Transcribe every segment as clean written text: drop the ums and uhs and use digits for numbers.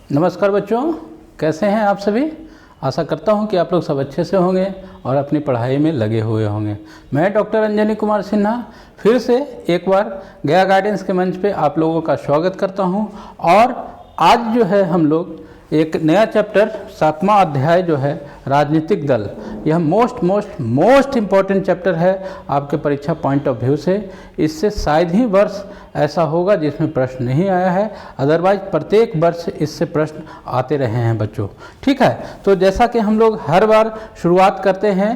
नमस्कार बच्चों, कैसे हैं आप सभी। आशा करता हूं कि आप लोग सब अच्छे से होंगे और अपनी पढ़ाई में लगे हुए होंगे। मैं डॉक्टर अंजनी कुमार सिन्हा फिर से एक बार गया गाइडेंस के मंच पे आप लोगों का स्वागत करता हूं। और आज जो है हम लोग एक नया चैप्टर 7वां अध्याय जो है राजनीतिक दल, यह मोस्ट इम्पॉर्टेंट चैप्टर है आपके परीक्षा पॉइंट ऑफ व्यू से। इससे शायद ही वर्ष ऐसा होगा जिसमें प्रश्न नहीं आया है, अदरवाइज प्रत्येक वर्ष इससे प्रश्न आते रहे हैं बच्चों। ठीक है, तो जैसा कि हम लोग हर बार शुरुआत करते हैं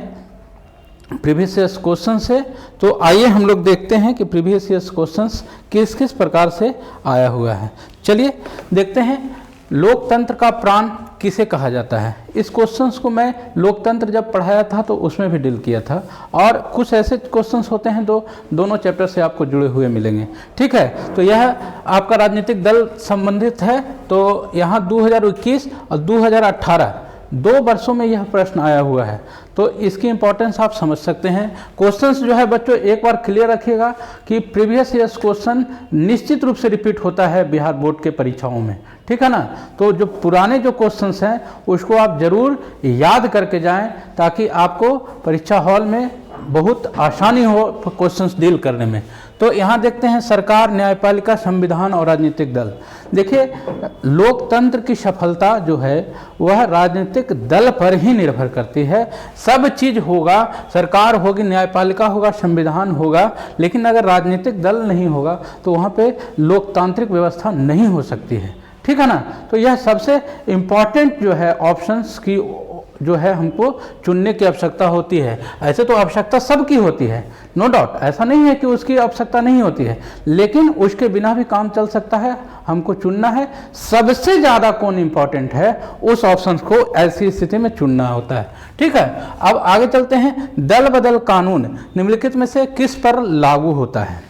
प्रीवियस ईयर्स क्वेश्चन से, तो आइए हम लोग देखते हैं कि प्रीवियस ईयर्स क्वेश्चंस किस किस प्रकार से आया हुआ है। चलिए देखते हैं, लोकतंत्र का प्राण किसे कहा जाता है। इस क्वेश्चंस को मैं लोकतंत्र जब पढ़ाया था तो उसमें भी डील किया था, और कुछ ऐसे क्वेश्चंस होते हैं तो दोनों चैप्टर से आपको जुड़े हुए मिलेंगे। ठीक है, तो यह आपका राजनीतिक दल संबंधित है। तो यहाँ 2021 और 2018 2 वर्षों में यह प्रश्न आया हुआ है, तो इसकी इंपॉर्टेंस आप समझ सकते हैं। क्वेश्चंस जो है बच्चों एक बार क्लियर रखिएगा कि प्रीवियस ईयर्स क्वेश्चन निश्चित रूप से रिपीट होता है बिहार बोर्ड के परीक्षाओं में। ठीक है ना, तो जो पुराने जो क्वेश्चंस हैं उसको आप जरूर याद करके जाएं ताकि आपको परीक्षा हॉल में बहुत आसानी हो क्वेश्चंस डील करने में। तो यहाँ देखते हैं सरकार, न्यायपालिका, संविधान और राजनीतिक दल। देखिए, लोकतंत्र की सफलता जो है वह राजनीतिक दल पर ही निर्भर करती है। सब चीज़ होगा, सरकार होगी, न्यायपालिका होगा, संविधान होगा, लेकिन अगर राजनीतिक दल नहीं होगा तो वहाँ पे लोकतांत्रिक व्यवस्था नहीं हो सकती है। ठीक है ना, तो यह सबसे इम्पॉर्टेंट जो है ऑप्शंस की जो है हमको चुनने की आवश्यकता होती है। ऐसे तो आवश्यकता सबकी होती है, नो डाउट, ऐसा नहीं है कि उसकी आवश्यकता नहीं होती है, लेकिन उसके बिना भी काम चल सकता है। हमको चुनना है सबसे ज़्यादा कौन इम्पॉर्टेंट है, उस ऑप्शन को ऐसी स्थिति में चुनना होता है। ठीक है, अब आगे चलते हैं। दल बदल कानून निम्नलिखित में से किस पर लागू होता है।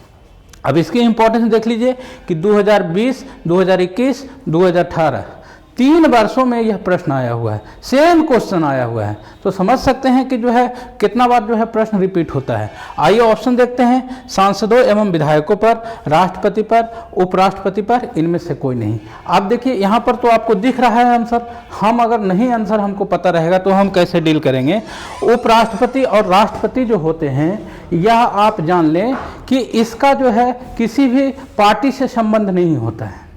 अब इसकी इंपॉर्टेंस देख लीजिए कि 2020, 2021, 2018 3 वर्षों में यह प्रश्न आया हुआ है, सेम क्वेश्चन आया हुआ है। तो समझ सकते हैं कि जो है कितना बार जो है प्रश्न रिपीट होता है। आइए ऑप्शन देखते हैं। सांसदों एवं विधायकों पर, राष्ट्रपति पर, उपराष्ट्रपति पर, इनमें से कोई नहीं। आप देखिए यहाँ पर तो आपको दिख रहा है आंसर। हम अगर नहीं आंसर हमको पता रहेगा तो हम कैसे डील करेंगे। उपराष्ट्रपति और राष्ट्रपति जो होते हैं, यह आप जान लें कि इसका जो है किसी भी पार्टी से संबंध नहीं होता है।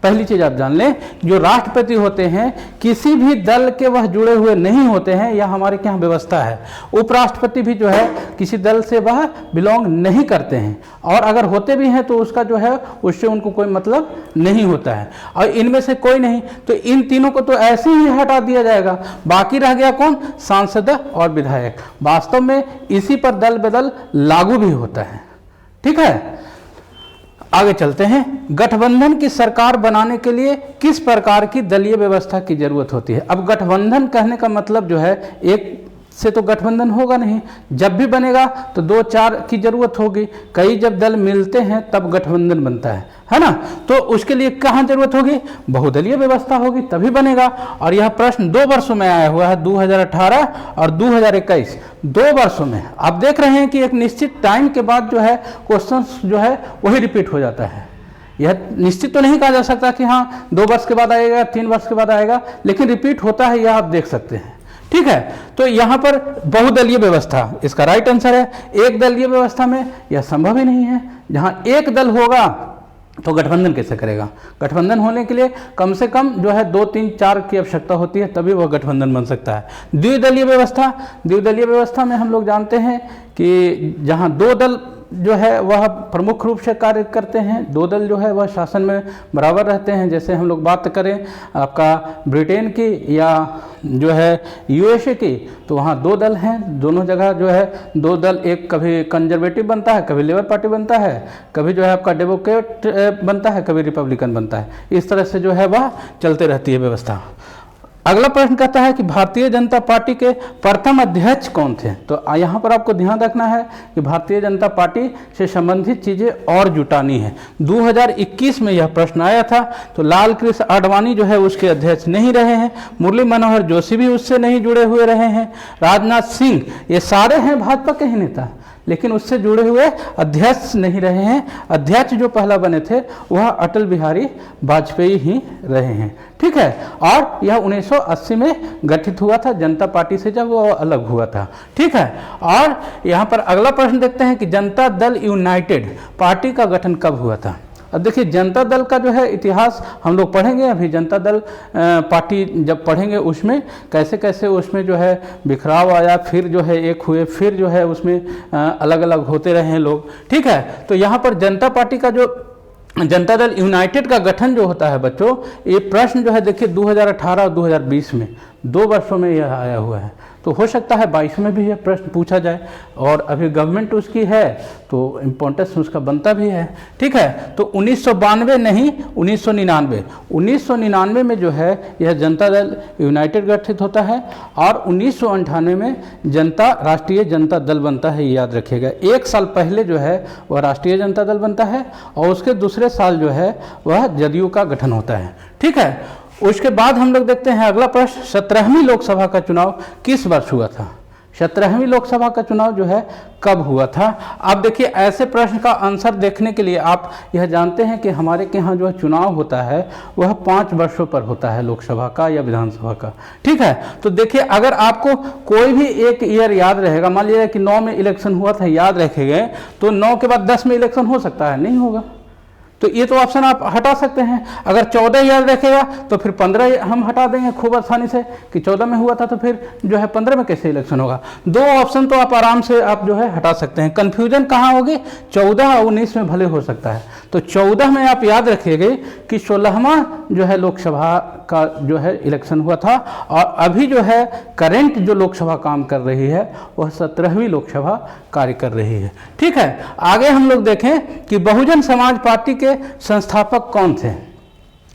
पहली चीज आप जान लें, जो राष्ट्रपति होते हैं किसी भी दल के वह जुड़े हुए नहीं होते हैं, यह हमारे यहाँ व्यवस्था है। उपराष्ट्रपति भी जो है किसी दल से वह बिलोंग नहीं करते हैं, और अगर होते भी हैं तो उसका जो है उससे उनको कोई मतलब नहीं होता है। और इनमें से कोई नहीं, तो इन तीनों को तो ऐसे ही हटा दिया जाएगा। बाकी रह गया कौन, सांसद और विधायक। वास्तव में इसी पर दल बदल लागू भी होता है। ठीक है, आगे चलते हैं। गठबंधन की सरकार बनाने के लिए किस प्रकार की दलीय व्यवस्था की जरूरत होती है। अब गठबंधन कहने का मतलब जो है एक से तो गठबंधन होगा नहीं, जब भी बनेगा तो 2-4 की जरूरत होगी। कई जब दल मिलते हैं तब गठबंधन बनता है ना। तो उसके लिए कहाँ जरूरत होगी, बहुदलीय व्यवस्था होगी तभी बनेगा। और यह प्रश्न 2 वर्षों में आया हुआ है, 2018 और 2021, 2 वर्षों में। आप देख रहे हैं कि एक निश्चित टाइम के बाद जो है क्वेश्चन जो है वही रिपीट हो जाता है। यह निश्चित तो नहीं कहा जा सकता कि हाँ 2 वर्ष के बाद आएगा, 3 वर्ष के बाद आएगा, लेकिन रिपीट होता है, यह आप देख सकते हैं। ठीक है, तो यहाँ पर बहुदलीय व्यवस्था इसका राइट आंसर है। एक दलीय व्यवस्था में यह संभव ही नहीं है। जहाँ एक दल होगा तो गठबंधन कैसे करेगा। गठबंधन होने के लिए कम से कम जो है 2, 3, 4 की आवश्यकता होती है, तभी वह गठबंधन बन सकता है। द्विदलीय व्यवस्था में हम लोग जानते हैं कि जहाँ 2 दल जो है वह प्रमुख रूप से कार्य करते हैं, 2 दल जो है वह शासन में बराबर रहते हैं। जैसे हम लोग बात करें आपका ब्रिटेन की या जो है यूएसए की, तो वहाँ 2 दल हैं। दोनों जगह जो है 2 दल, एक कभी कंजर्वेटिव बनता है, कभी लेबर पार्टी बनता है, कभी जो है आपका डेमोक्रेट बनता है, कभी रिपब्लिकन बनता है। इस तरह से जो है वह चलते रहती है व्यवस्था। अगला प्रश्न कहता है कि भारतीय जनता पार्टी के प्रथम अध्यक्ष कौन थे। तो यहाँ पर आपको ध्यान रखना है कि भारतीय जनता पार्टी से संबंधित चीज़ें और जुटानी है। 2021 में यह प्रश्न आया था, तो लाल कृष्ण आडवाणी जो है उसके अध्यक्ष नहीं रहे हैं, मुरली मनोहर जोशी भी उससे नहीं जुड़े हुए रहे हैं, राजनाथ सिंह, ये सारे हैं भाजपा के ही नेता, लेकिन उससे जुड़े हुए अध्यक्ष नहीं रहे हैं। अध्यक्ष जो पहला बने थे वह अटल बिहारी वाजपेयी ही रहे हैं। ठीक है, और यह 1980 में गठित हुआ था जनता पार्टी से जब वो अलग हुआ था। ठीक है, और यहाँ पर अगला प्रश्न देखते हैं कि जनता दल यूनाइटेड पार्टी का गठन कब हुआ था। अब देखिए जनता दल का जो है इतिहास हम लोग पढ़ेंगे अभी। जनता दल पार्टी जब पढ़ेंगे उसमें कैसे कैसे उसमें जो है बिखराव आया, फिर जो है एक हुए, फिर जो है उसमें अलग अलग होते रहे हैं लोग। ठीक है, तो यहाँ पर जनता पार्टी का जो जनता दल यूनाइटेड का गठन जो होता है बच्चों, ये प्रश्न जो है देखिए 2018 और 2020 में 2 वर्षों में यह आया हुआ है। तो हो सकता है 22 में भी यह प्रश्न पूछा जाए, और अभी गवर्नमेंट उसकी है तो इम्पोर्टेंस उसका बनता भी है। ठीक है, तो 1992 नहीं 1999 में जो है यह जनता दल यूनाइटेड गठित होता है, और 1998 में राष्ट्रीय जनता दल बनता है। याद रखिएगा, 1 साल पहले जो है वह राष्ट्रीय जनता दल बनता है, और उसके दूसरे साल जो है वह जदयू का गठन होता है। ठीक है, उसके बाद हम लोग देखते हैं अगला प्रश्न, 17वीं लोकसभा का चुनाव किस वर्ष हुआ था। 17वीं लोकसभा का चुनाव जो है कब हुआ था। अब देखिए ऐसे प्रश्न का आंसर देखने के लिए आप यह जानते हैं कि हमारे के यहाँ जो है चुनाव होता है वह 5 वर्षों पर होता है, लोकसभा का या विधानसभा का। ठीक है, तो देखिए अगर आपको कोई भी एक ईयर याद रहेगा, मान लीजिए कि 9 में इलेक्शन हुआ था, याद रखेंगे, तो 9 के बाद 10 में इलेक्शन हो सकता है, नहीं होगा। तो ये तो ऑप्शन आप हटा सकते हैं। अगर 14 याद रखेगा तो फिर 15 हम हटा देंगे खूब आसानी से, कि 14 में हुआ था तो फिर जो है 15 में कैसे इलेक्शन होगा। 2 ऑप्शन तो आप आराम से आप जो है हटा सकते हैं। कन्फ्यूजन कहाँ होगी, 14 और 19 में भले हो सकता है। तो 14 में आप याद रखिएगा कि 16वां जो है लोकसभा का जो है इलेक्शन हुआ था, और अभी जो है करेंट जो लोकसभा काम कर रही है वह 17वीं लोकसभा कार्य कर रही है। ठीक है, आगे हम लोग देखें कि बहुजन समाज पार्टी के संस्थापक कौन थे।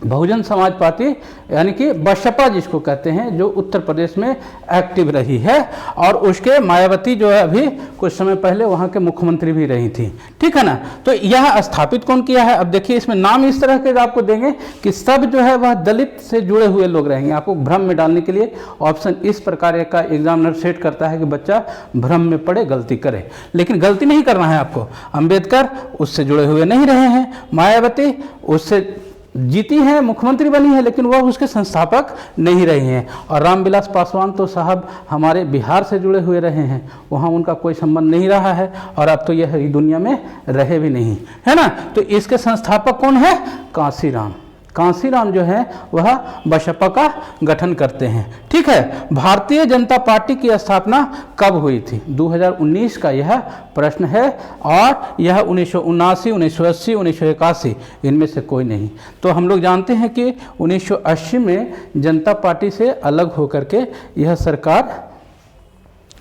बहुजन समाज पार्टी यानी कि बसपा जिसको कहते हैं, जो उत्तर प्रदेश में एक्टिव रही है, और उसके मायावती जो है अभी कुछ समय पहले वहाँ के मुख्यमंत्री भी रही थी। ठीक है ना, तो यह स्थापित कौन किया है। अब देखिए इसमें नाम इस तरह के आपको देंगे कि सब जो है वह दलित से जुड़े हुए लोग रहेंगे। आपको भ्रम में डालने के लिए ऑप्शन इस प्रकार का एग्जामिनर सेट करता है कि बच्चा भ्रम में पड़े, गलती करे, लेकिन गलती नहीं करना है आपको। अंबेडकर उससे जुड़े हुए नहीं रहे हैं, मायावती उससे जीती हैं, मुख्यमंत्री बनी है, लेकिन वह उसके संस्थापक नहीं रहे हैं। और रामविलास पासवान तो साहब हमारे बिहार से जुड़े हुए रहे हैं, वहाँ उनका कोई संबंध नहीं रहा है, और अब तो यह दुनिया में रहे भी नहीं, है ना। तो इसके संस्थापक कौन है, कांसीराम। कांसीराम जो है वह बसपा का गठन करते हैं। ठीक है, भारतीय जनता पार्टी की स्थापना कब हुई थी। 2019 का यह प्रश्न है, और यह 1979, 1980, 1981 इनमें से कोई नहीं। तो हम लोग जानते हैं कि 1980 में जनता पार्टी से अलग होकर के यह सरकार,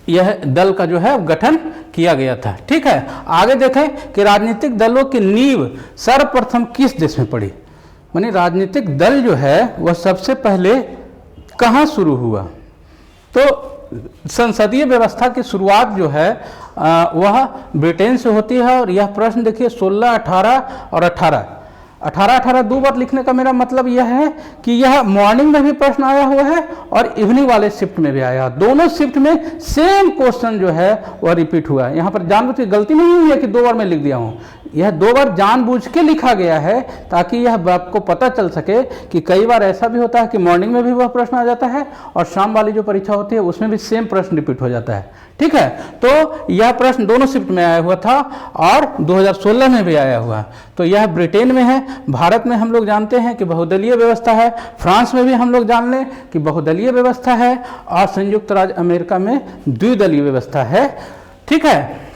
यह दल का जो है गठन किया गया था। ठीक है, आगे देखें कि राजनीतिक दलों की नींव सर्वप्रथम किस देश में पड़ी। माने राजनीतिक दल जो है वह सबसे पहले कहाँ शुरू हुआ। तो संसदीय व्यवस्था की शुरुआत जो है वह ब्रिटेन से होती है। और यह प्रश्न देखिए 16, 18 और 18 2 बार लिखने का मेरा मतलब यह है कि यह मॉर्निंग में भी प्रश्न आया हुआ है और इवनिंग वाले शिफ्ट में भी आया। दोनों शिफ्ट में सेम क्वेश्चन जो है वह रिपीट हुआ है। यहाँ पर जानबूझ के गलती नहीं हुई है कि 2 बार मैं लिख दिया हूँ, यह 2 बार जानबूझ के लिखा गया है ताकि यह आपको पता चल सके कि कई बार ऐसा भी होता है कि मॉर्निंग में भी वह प्रश्न आ जाता है और शाम वाली जो परीक्षा होती है उसमें भी सेम प्रश्न रिपीट हो जाता है। ठीक है, तो यह प्रश्न दोनों शिफ्ट में आया हुआ था और 2016 में भी आया हुआ। तो यह ब्रिटेन में है। भारत में हम लोग जानते हैं कि बहुदलीय व्यवस्था है, फ्रांस में भी हम लोग जान लें कि बहुदलीय व्यवस्था है, और संयुक्त राज्य अमेरिका में द्विदलीय व्यवस्था है। ठीक है,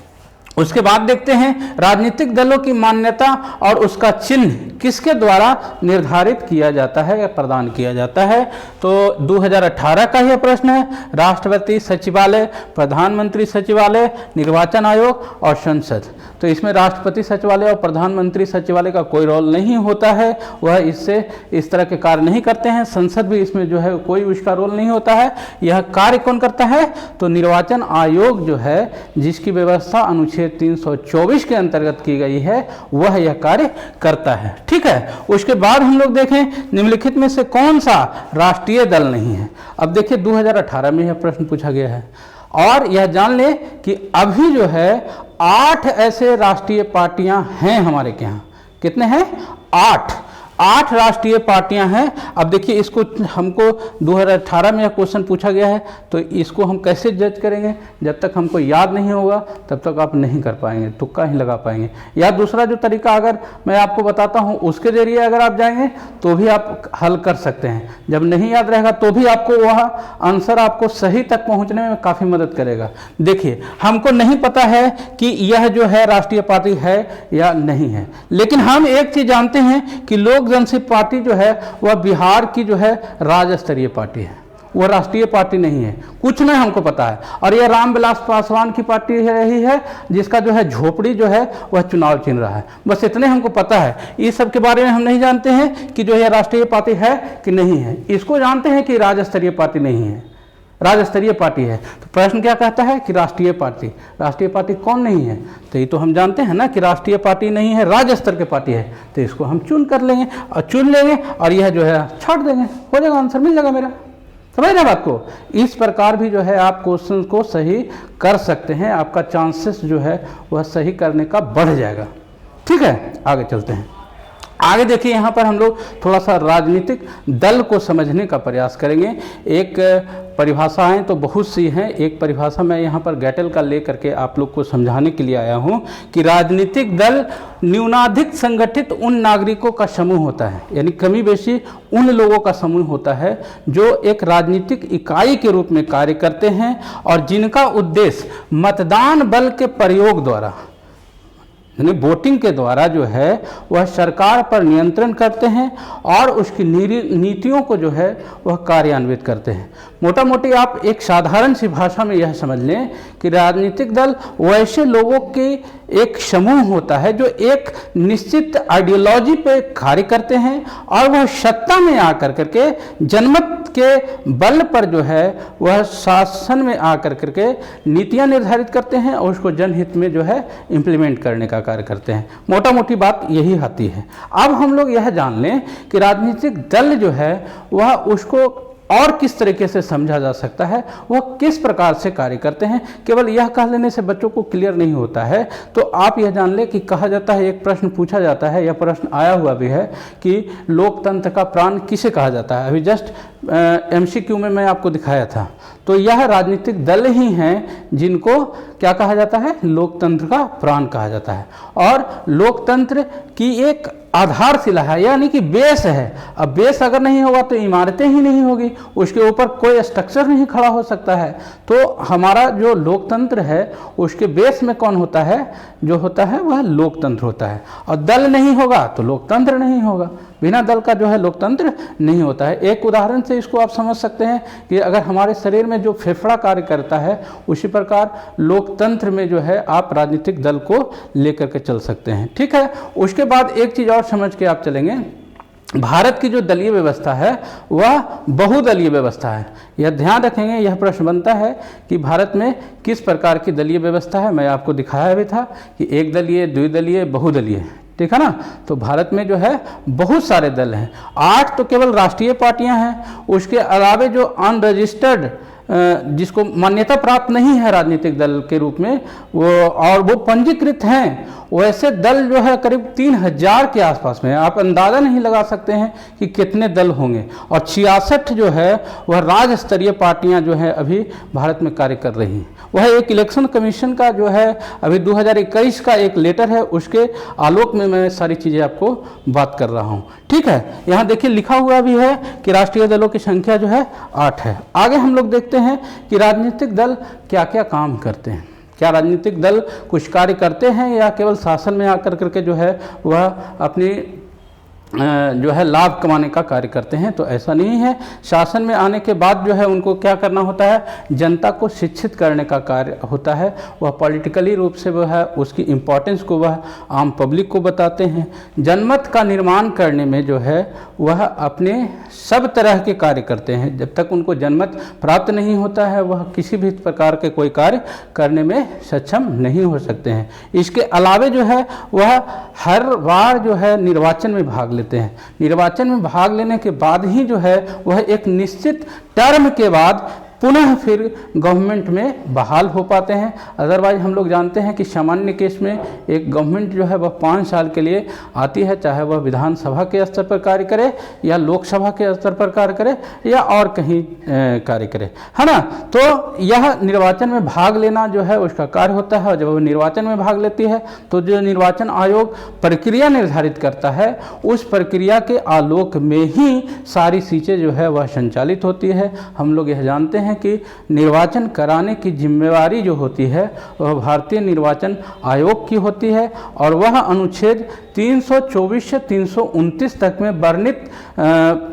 उसके बाद देखते हैं राजनीतिक दलों की मान्यता और उसका चिन्ह किसके द्वारा निर्धारित किया जाता है या प्रदान किया जाता है। तो 2018 का यह प्रश्न है। राष्ट्रपति सचिवालय, प्रधानमंत्री सचिवालय, निर्वाचन आयोग और संसद। तो इसमें राष्ट्रपति सचिवालय और प्रधानमंत्री सचिवालय का कोई रोल नहीं होता है, वह इससे इस तरह के कार्य नहीं करते हैं। संसद भी इसमें जो है कोई उसका रोल नहीं होता है। यह कार्य कौन करता है, तो निर्वाचन आयोग जो है जिसकी व्यवस्था अनुच्छेद 324 के अंतर्गत की गई है वह यह कार्य करता है। ठीक है, उसके बाद हम लोग देखें निम्नलिखित में से कौन सा राष्ट्रीय दल नहीं है। अब देखिए 2018 में यह प्रश्न पूछा गया है और यह जान ले कि अभी जो है 8 ऐसे राष्ट्रीय पार्टियां हैं हमारे के यहाँ। कितने हैं? 8 राष्ट्रीय पार्टियां हैं। अब देखिए, इसको हमको 2018 में यह क्वेश्चन पूछा गया है, तो इसको हम कैसे जज करेंगे? जब तक हमको याद नहीं होगा तब तक आप नहीं कर पाएंगे, तुक्का ही लगा पाएंगे। या दूसरा जो तरीका अगर मैं आपको बताता हूं, उसके जरिए अगर आप जाएंगे तो भी आप हल कर सकते हैं। जब नहीं याद रहेगा तो भी आपको वह आंसर आपको सही तक पहुंचने में काफ़ी मदद करेगा। देखिए, हमको नहीं पता है कि यह जो है राष्ट्रीय पार्टी है या नहीं है, लेकिन हम एक चीज़ जानते हैं कि लोक जनशक्ति पार्टी जो है वह बिहार की जो है राज्य स्तरीय पार्टी है, वह राष्ट्रीय पार्टी नहीं है। कुछ नहीं हमको पता है। और यह रामविलास पासवान की पार्टी रही है, जिसका जो है झोपड़ी जो है वह चुनाव चिन्ह रहा है। बस इतने हमको पता है। इस सब के बारे में हम नहीं जानते हैं कि जो है राष्ट्रीय पार्टी है कि नहीं है। इसको जानते हैं कि राज्य स्तरीय पार्टी नहीं है, राज्य स्तरीय पार्टी है। तो प्रश्न क्या कहता है कि राष्ट्रीय पार्टी। राष्ट्रीय पार्टी कौन नहीं है? तो ये तो हम जानते हैं ना कि राष्ट्रीय पार्टी नहीं है, राज्य स्तर की पार्टी है। तो इसको हम चुन कर लेंगे और चुन लेंगे और यह जो है छाट देंगे, हो जाएगा, आंसर मिल जाएगा मेरा। समझ रहे बात को? इस प्रकार भी जो है आप क्वेश्चन को सही कर सकते हैं, आपका चांसेस जो है वह सही करने का बढ़ जाएगा। ठीक है, आगे चलते हैं। आगे देखिए, यहाँ पर हम लोग थोड़ा सा राजनीतिक दल को समझने का प्रयास करेंगे। एक परिभाषाएं तो बहुत सी हैं, एक परिभाषा मैं यहाँ पर गैटल का ले करके आप लोग को समझाने के लिए आया हूँ कि राजनीतिक दल न्यूनाधिक संगठित उन नागरिकों का समूह होता है, यानी कमी बेशी उन लोगों का समूह होता है जो एक राजनीतिक इकाई के रूप में कार्य करते हैं और जिनका उद्देश्य मतदान बल के प्रयोग द्वारा, यानी वोटिंग के द्वारा जो है वह सरकार पर नियंत्रण करते हैं और उसकी नीतियों को जो है वह कार्यान्वित करते हैं। मोटा मोटी आप एक साधारण सी भाषा में यह समझ लें कि राजनीतिक दल वैसे लोगों के एक समूह होता है जो एक निश्चित आइडियोलॉजी पे कार्य करते हैं और वह सत्ता में आकर करके जनमत के बल पर जो है वह शासन में आकर करके नीतियां निर्धारित करते हैं और उसको जनहित में जो है इम्प्लीमेंट करने का कार्य करते हैं। मोटा मोटी बात यही आती है। अब हम लोग यह जान लें कि राजनीतिक दल जो है वह उसको और किस तरीके से समझा जा सकता है, वह किस प्रकार से कार्य करते हैं। केवल यह कह लेने से बच्चों को क्लियर नहीं होता है। तो आप यह जान ले कि कहा जाता है, एक प्रश्न पूछा जाता है, यह प्रश्न आया हुआ भी है कि लोकतंत्र का प्राण किसे कहा जाता है। अभी जस्ट MCQ में मैं आपको दिखाया था। तो यह राजनीतिक दल ही हैं जिनको क्या कहा जाता है, लोकतंत्र का प्राण कहा जाता है। और लोकतंत्र की एक आधारशिला है, यानी कि बेस है। अब बेस अगर नहीं होगा तो इमारतें ही नहीं होगी, उसके ऊपर कोई स्ट्रक्चर नहीं खड़ा हो सकता है। तो हमारा जो लोकतंत्र है उसके बेस में कौन होता है, जो होता है वह लोकतंत्र होता है। और दल नहीं होगा तो लोकतंत्र नहीं होगा, बिना दल का जो है लोकतंत्र नहीं होता है। एक उदाहरण से इसको आप समझ सकते हैं कि अगर हमारे शरीर में जो फेफड़ा कार्य करता है उसी प्रकार लोकतंत्र में जो है आप राजनीतिक दल को लेकर के चल सकते हैं। ठीक है, उसके बाद एक चीज़ और समझ के आप चलेंगे, भारत की जो दलीय व्यवस्था है वह बहुदलीय व्यवस्था है। यह ध्यान रखेंगे, यह प्रश्न बनता है कि भारत में किस प्रकार की दलीय व्यवस्था है। मैं आपको दिखाया भी था कि एक दलीय, द्विदलीय, बहुदलीय, ठीक है ना। तो भारत में जो है बहुत सारे दल हैं। 8 तो केवल राष्ट्रीय पार्टियां हैं, उसके अलावे जो अनरजिस्टर्ड जिसको मान्यता प्राप्त नहीं है राजनीतिक दल के रूप में वो पंजीकृत हैं, वैसे दल जो है करीब 3000 के आसपास में है। आप अंदाज़ा नहीं लगा सकते हैं कि कितने दल होंगे। और 66 जो है वह राज्य स्तरीय पार्टियां जो है अभी भारत में कार्य कर रही हैं। वह एक इलेक्शन कमीशन का जो है अभी 2021 का एक लेटर है, उसके आलोक में मैं सारी चीज़ें आपको बात कर रहा हूँ। ठीक है, यहाँ देखिए लिखा हुआ भी है कि राष्ट्रीय दलों की संख्या जो है 8 है। आगे हम लोग देखते हैं कि राजनीतिक दल क्या क्या काम करते हैं। क्या राजनीतिक दल कुछ कार्य करते हैं या केवल शासन में आकर करके जो है वह अपनी जो है लाभ कमाने का कार्य करते हैं? तो ऐसा नहीं है। शासन में आने के बाद जो है उनको क्या करना होता है, जनता को शिक्षित करने का कार्य होता है। वह पॉलिटिकली रूप से वह है उसकी इम्पोर्टेंस को वह आम पब्लिक को बताते हैं। जनमत का निर्माण करने में जो है वह अपने सब तरह के कार्य करते हैं। जब तक उनको जनमत प्राप्त नहीं होता है वह किसी भी प्रकार के कोई कार्य करने में सक्षम नहीं हो सकते हैं। इसके अलावे जो है वह हर बार जो है निर्वाचन में भाग लेते हैं। निर्वाचन में भाग लेने के बाद ही जो है वह एक निश्चित टर्म के बाद पुनः फिर गवर्नमेंट में बहाल हो पाते हैं। अदरवाइज हम लोग जानते हैं कि सामान्य केस में एक गवर्नमेंट जो है वह 5 साल के लिए आती है, चाहे वह विधानसभा के स्तर पर कार्य करे या लोकसभा के स्तर पर कार्य करे या और कहीं कार्य करे, है ना। तो यह निर्वाचन में भाग लेना जो है उसका कार्य होता है, और जब वो निर्वाचन में भाग लेती है तो जो निर्वाचन आयोग प्रक्रिया निर्धारित करता है उस प्रक्रिया के आलोक में ही सारी चीज़ें जो है वह संचालित होती है। हम लोग यह जानते हैं कि निर्वाचन कराने की जिम्मेवारी जो होती है वह भारतीय निर्वाचन आयोग की होती है, और वह अनुच्छेद 324 से 329 तक में वर्णित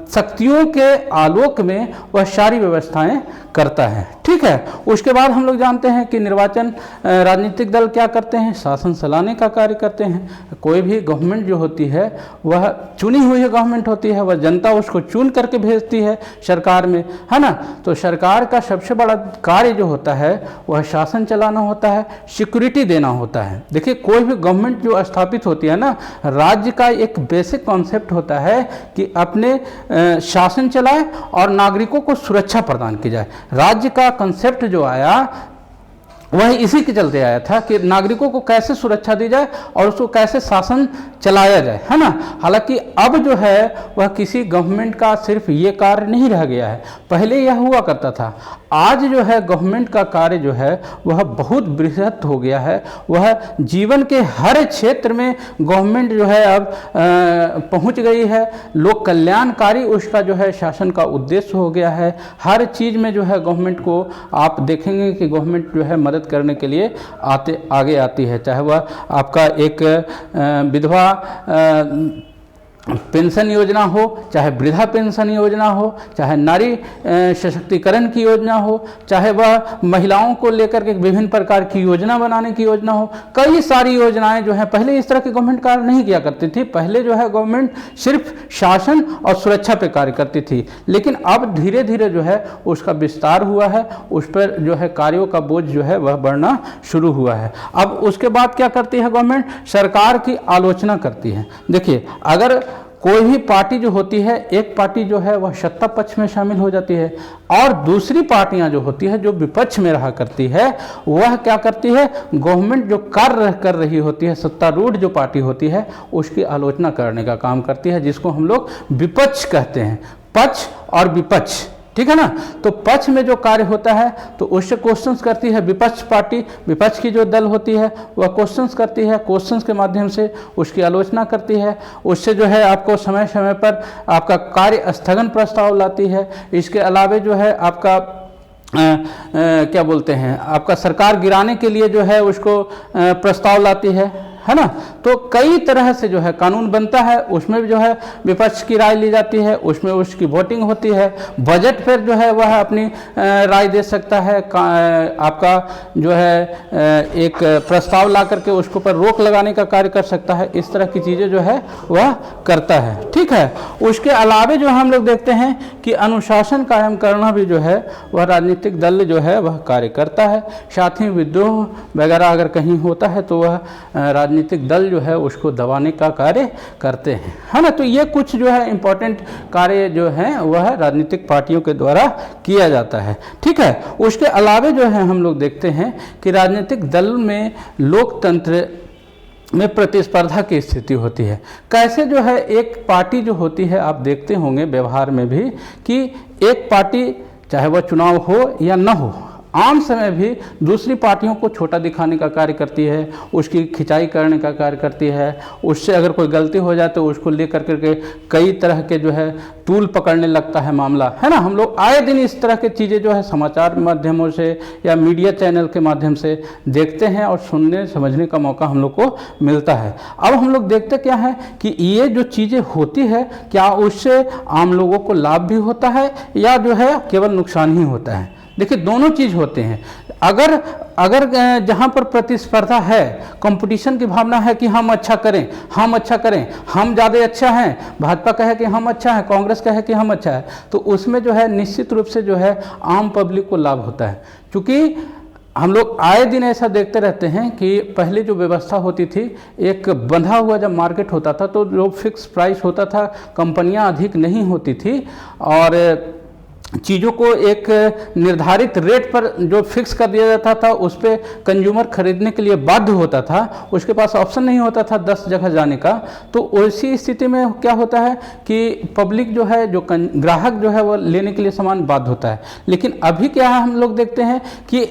शक्तियों के आलोक में वह सारी व्यवस्थाएं करता है। ठीक है, उसके बाद हम लोग जानते हैं कि निर्वाचन राजनीतिक दल क्या करते हैं, शासन चलाने का कार्य करते हैं। कोई भी गवर्नमेंट जो होती है वह चुनी हुई गवर्नमेंट होती है, वह जनता उसको चुन करके भेजती है सरकार में, है ना। तो सरकार का सबसे बड़ा कार्य जो होता है वह शासन चलाना होता है, सिक्योरिटी देना होता है। देखिए, कोई भी गवर्नमेंट जो स्थापित होती है ना, राज्य का एक बेसिक कॉन्सेप्ट होता है कि अपने शासन चलाए और नागरिकों को सुरक्षा प्रदान की जाए। राज्य का कंसेप्ट जो आया वह इसी के चलते आया था कि नागरिकों को कैसे सुरक्षा दी जाए और उसको कैसे शासन चलाया जाए, है ना। हालांकि अब जो है वह किसी गवर्नमेंट का सिर्फ ये कार्य नहीं रह गया है, पहले यह हुआ करता था। आज जो है गवर्नमेंट का कार्य जो है वह बहुत बृहत हो गया है। वह जीवन के हर क्षेत्र में गवर्नमेंट जो है अब पहुंच गई है। लोक कल्याणकारी उसका जो है शासन का उद्देश्य हो गया है। हर चीज़ में जो है गवर्नमेंट को आप देखेंगे कि गवर्नमेंट जो है मदद करने के लिए आगे आती है, चाहे वह आपका एक विधवा पेंशन योजना हो, चाहे वृद्धा पेंशन योजना हो, चाहे नारी सशक्तिकरण की योजना हो, चाहे वह महिलाओं को लेकर के विभिन्न प्रकार की योजना बनाने की योजना हो। कई सारी योजनाएं जो हैं, पहले इस तरह की गवर्नमेंट कार्य नहीं किया करती थी। पहले जो है गवर्नमेंट सिर्फ शासन और सुरक्षा पे कार्य करती थी, लेकिन अब धीरे धीरे जो है उसका विस्तार हुआ है, उस पर जो है कार्यों का बोझ जो है वह बढ़ना शुरू हुआ है। अब उसके बाद क्या करती है गवर्नमेंट, सरकार की आलोचना करती है। देखिए, अगर कोई भी पार्टी जो होती है, एक पार्टी जो है वह सत्ता पक्ष में शामिल हो जाती है और दूसरी पार्टियां जो होती है जो विपक्ष में रहा करती है वह क्या करती है, गवर्नमेंट जो कार्य कर रही होती है, सत्तारूढ़ जो पार्टी होती है उसकी आलोचना करने का काम करती है, जिसको हम लोग विपक्ष कहते हैं। पक्ष और विपक्ष, ठीक है ना। तो पक्ष में जो कार्य होता है तो उससे क्वेश्चंस करती है विपक्ष पार्टी, विपक्ष की जो दल होती है वह क्वेश्चंस करती है, क्वेश्चंस के माध्यम से उसकी आलोचना करती है, उससे जो है आपको समय समय पर आपका कार्य स्थगन प्रस्ताव लाती है। इसके अलावे जो है आपका क्या बोलते हैं, आपका सरकार गिराने के लिए जो है उसको प्रस्ताव लाती है ना। तो कई तरह से जो है कानून बनता है, उसमें भी जो है विपक्ष की राय ली जाती है, उसमें उसकी वोटिंग होती है। बजट पर जो है वह अपनी राय दे सकता है, आपका जो है एक प्रस्ताव ला करके उसके ऊपर रोक लगाने का कार्य कर सकता है। इस तरह की चीज़ें जो है वह करता है, ठीक है। उसके अलावे जो हम लोग देखते हैं कि अनुशासन कायम करना भी जो है वह राजनीतिक दल जो है वह कार्य करता है। साथ ही विद्रोह वगैरह अगर कहीं होता है तो वह राजनीतिक दल जो है उसको दबाने का कार्य करते हैं, है ना। तो ये कुछ जो है इम्पोर्टेंट कार्य जो हैं वह राजनीतिक पार्टियों के द्वारा किया जाता है, ठीक है। उसके अलावे जो है हम लोग देखते हैं कि राजनीतिक दल में लोकतंत्र में प्रतिस्पर्धा की स्थिति होती है। कैसे जो है एक पार्टी जो होती है, आप देखते होंगे व्यवहार में भी कि एक पार्टी चाहे वह चुनाव हो या न हो, आम समय भी दूसरी पार्टियों को छोटा दिखाने का कार्य करती है, उसकी खिंचाई करने का कार्य करती है। उससे अगर कोई गलती हो जाए तो उसको लेकर करके कई तरह के जो है तूल पकड़ने लगता है मामला, है ना। हम लोग आए दिन इस तरह की चीज़ें जो है समाचार माध्यमों से या मीडिया चैनल के माध्यम से देखते हैं और सुनने समझने का मौका हम लोग को मिलता है। अब हम लोग देखते क्या है कि ये जो चीज़ें होती है, क्या उससे आम लोगों को लाभ भी होता है या जो है केवल नुकसान ही होता है। देखिए, दोनों चीज़ होते हैं। अगर जहाँ पर प्रतिस्पर्धा है, कंपटीशन की भावना है कि हम अच्छा करें, हम ज़्यादा अच्छा हैं, भाजपा कहे कि हम अच्छा है, कांग्रेस कहे कि हम अच्छा है, तो उसमें जो है निश्चित रूप से जो है आम पब्लिक को लाभ होता है। क्योंकि हम लोग आए दिन ऐसा देखते रहते हैं कि पहले जो व्यवस्था होती थी, एक बंधा हुआ जब मार्केट होता था तो जो फिक्स प्राइस होता था, कंपनियां अधिक नहीं होती थी और चीज़ों को एक निर्धारित रेट पर जो फिक्स कर दिया जाता था उस पर कंज्यूमर खरीदने के लिए बाध्य होता था, उसके पास ऑप्शन नहीं होता था 10 जगह जाने का। तो उसी स्थिति में क्या होता है कि पब्लिक जो है, जो ग्राहक जो है वो लेने के लिए सामान बाध्य होता है। लेकिन अभी क्या है, हम लोग देखते हैं कि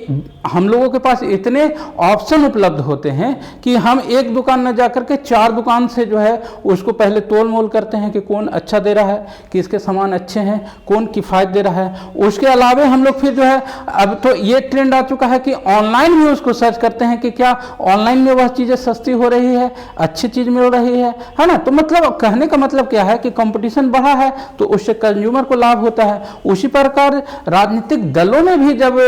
हम लोगों के पास इतने ऑप्शन उपलब्ध होते हैं कि हम एक दुकान न जाकर के 4 दुकान से जो है उसको पहले तोल मोल करते हैं कि कौन अच्छा दे रहा है, किसके सामान अच्छे हैं, कौन किफ़ायत दे रहा है। उसके अलावा हम लोग फिर जो है, अब तो ये ट्रेंड आ चुका है कि ऑनलाइन भी उसको सर्च करते हैं कि क्या ऑनलाइन में वह चीज़ें सस्ती हो रही है, अच्छी चीज़ मिल रही है ना। तो मतलब कहने का मतलब क्या है कि कंपटीशन बढ़ा है तो उससे कंज्यूमर को लाभ होता है। उसी प्रकार राजनीतिक दलों में भी जब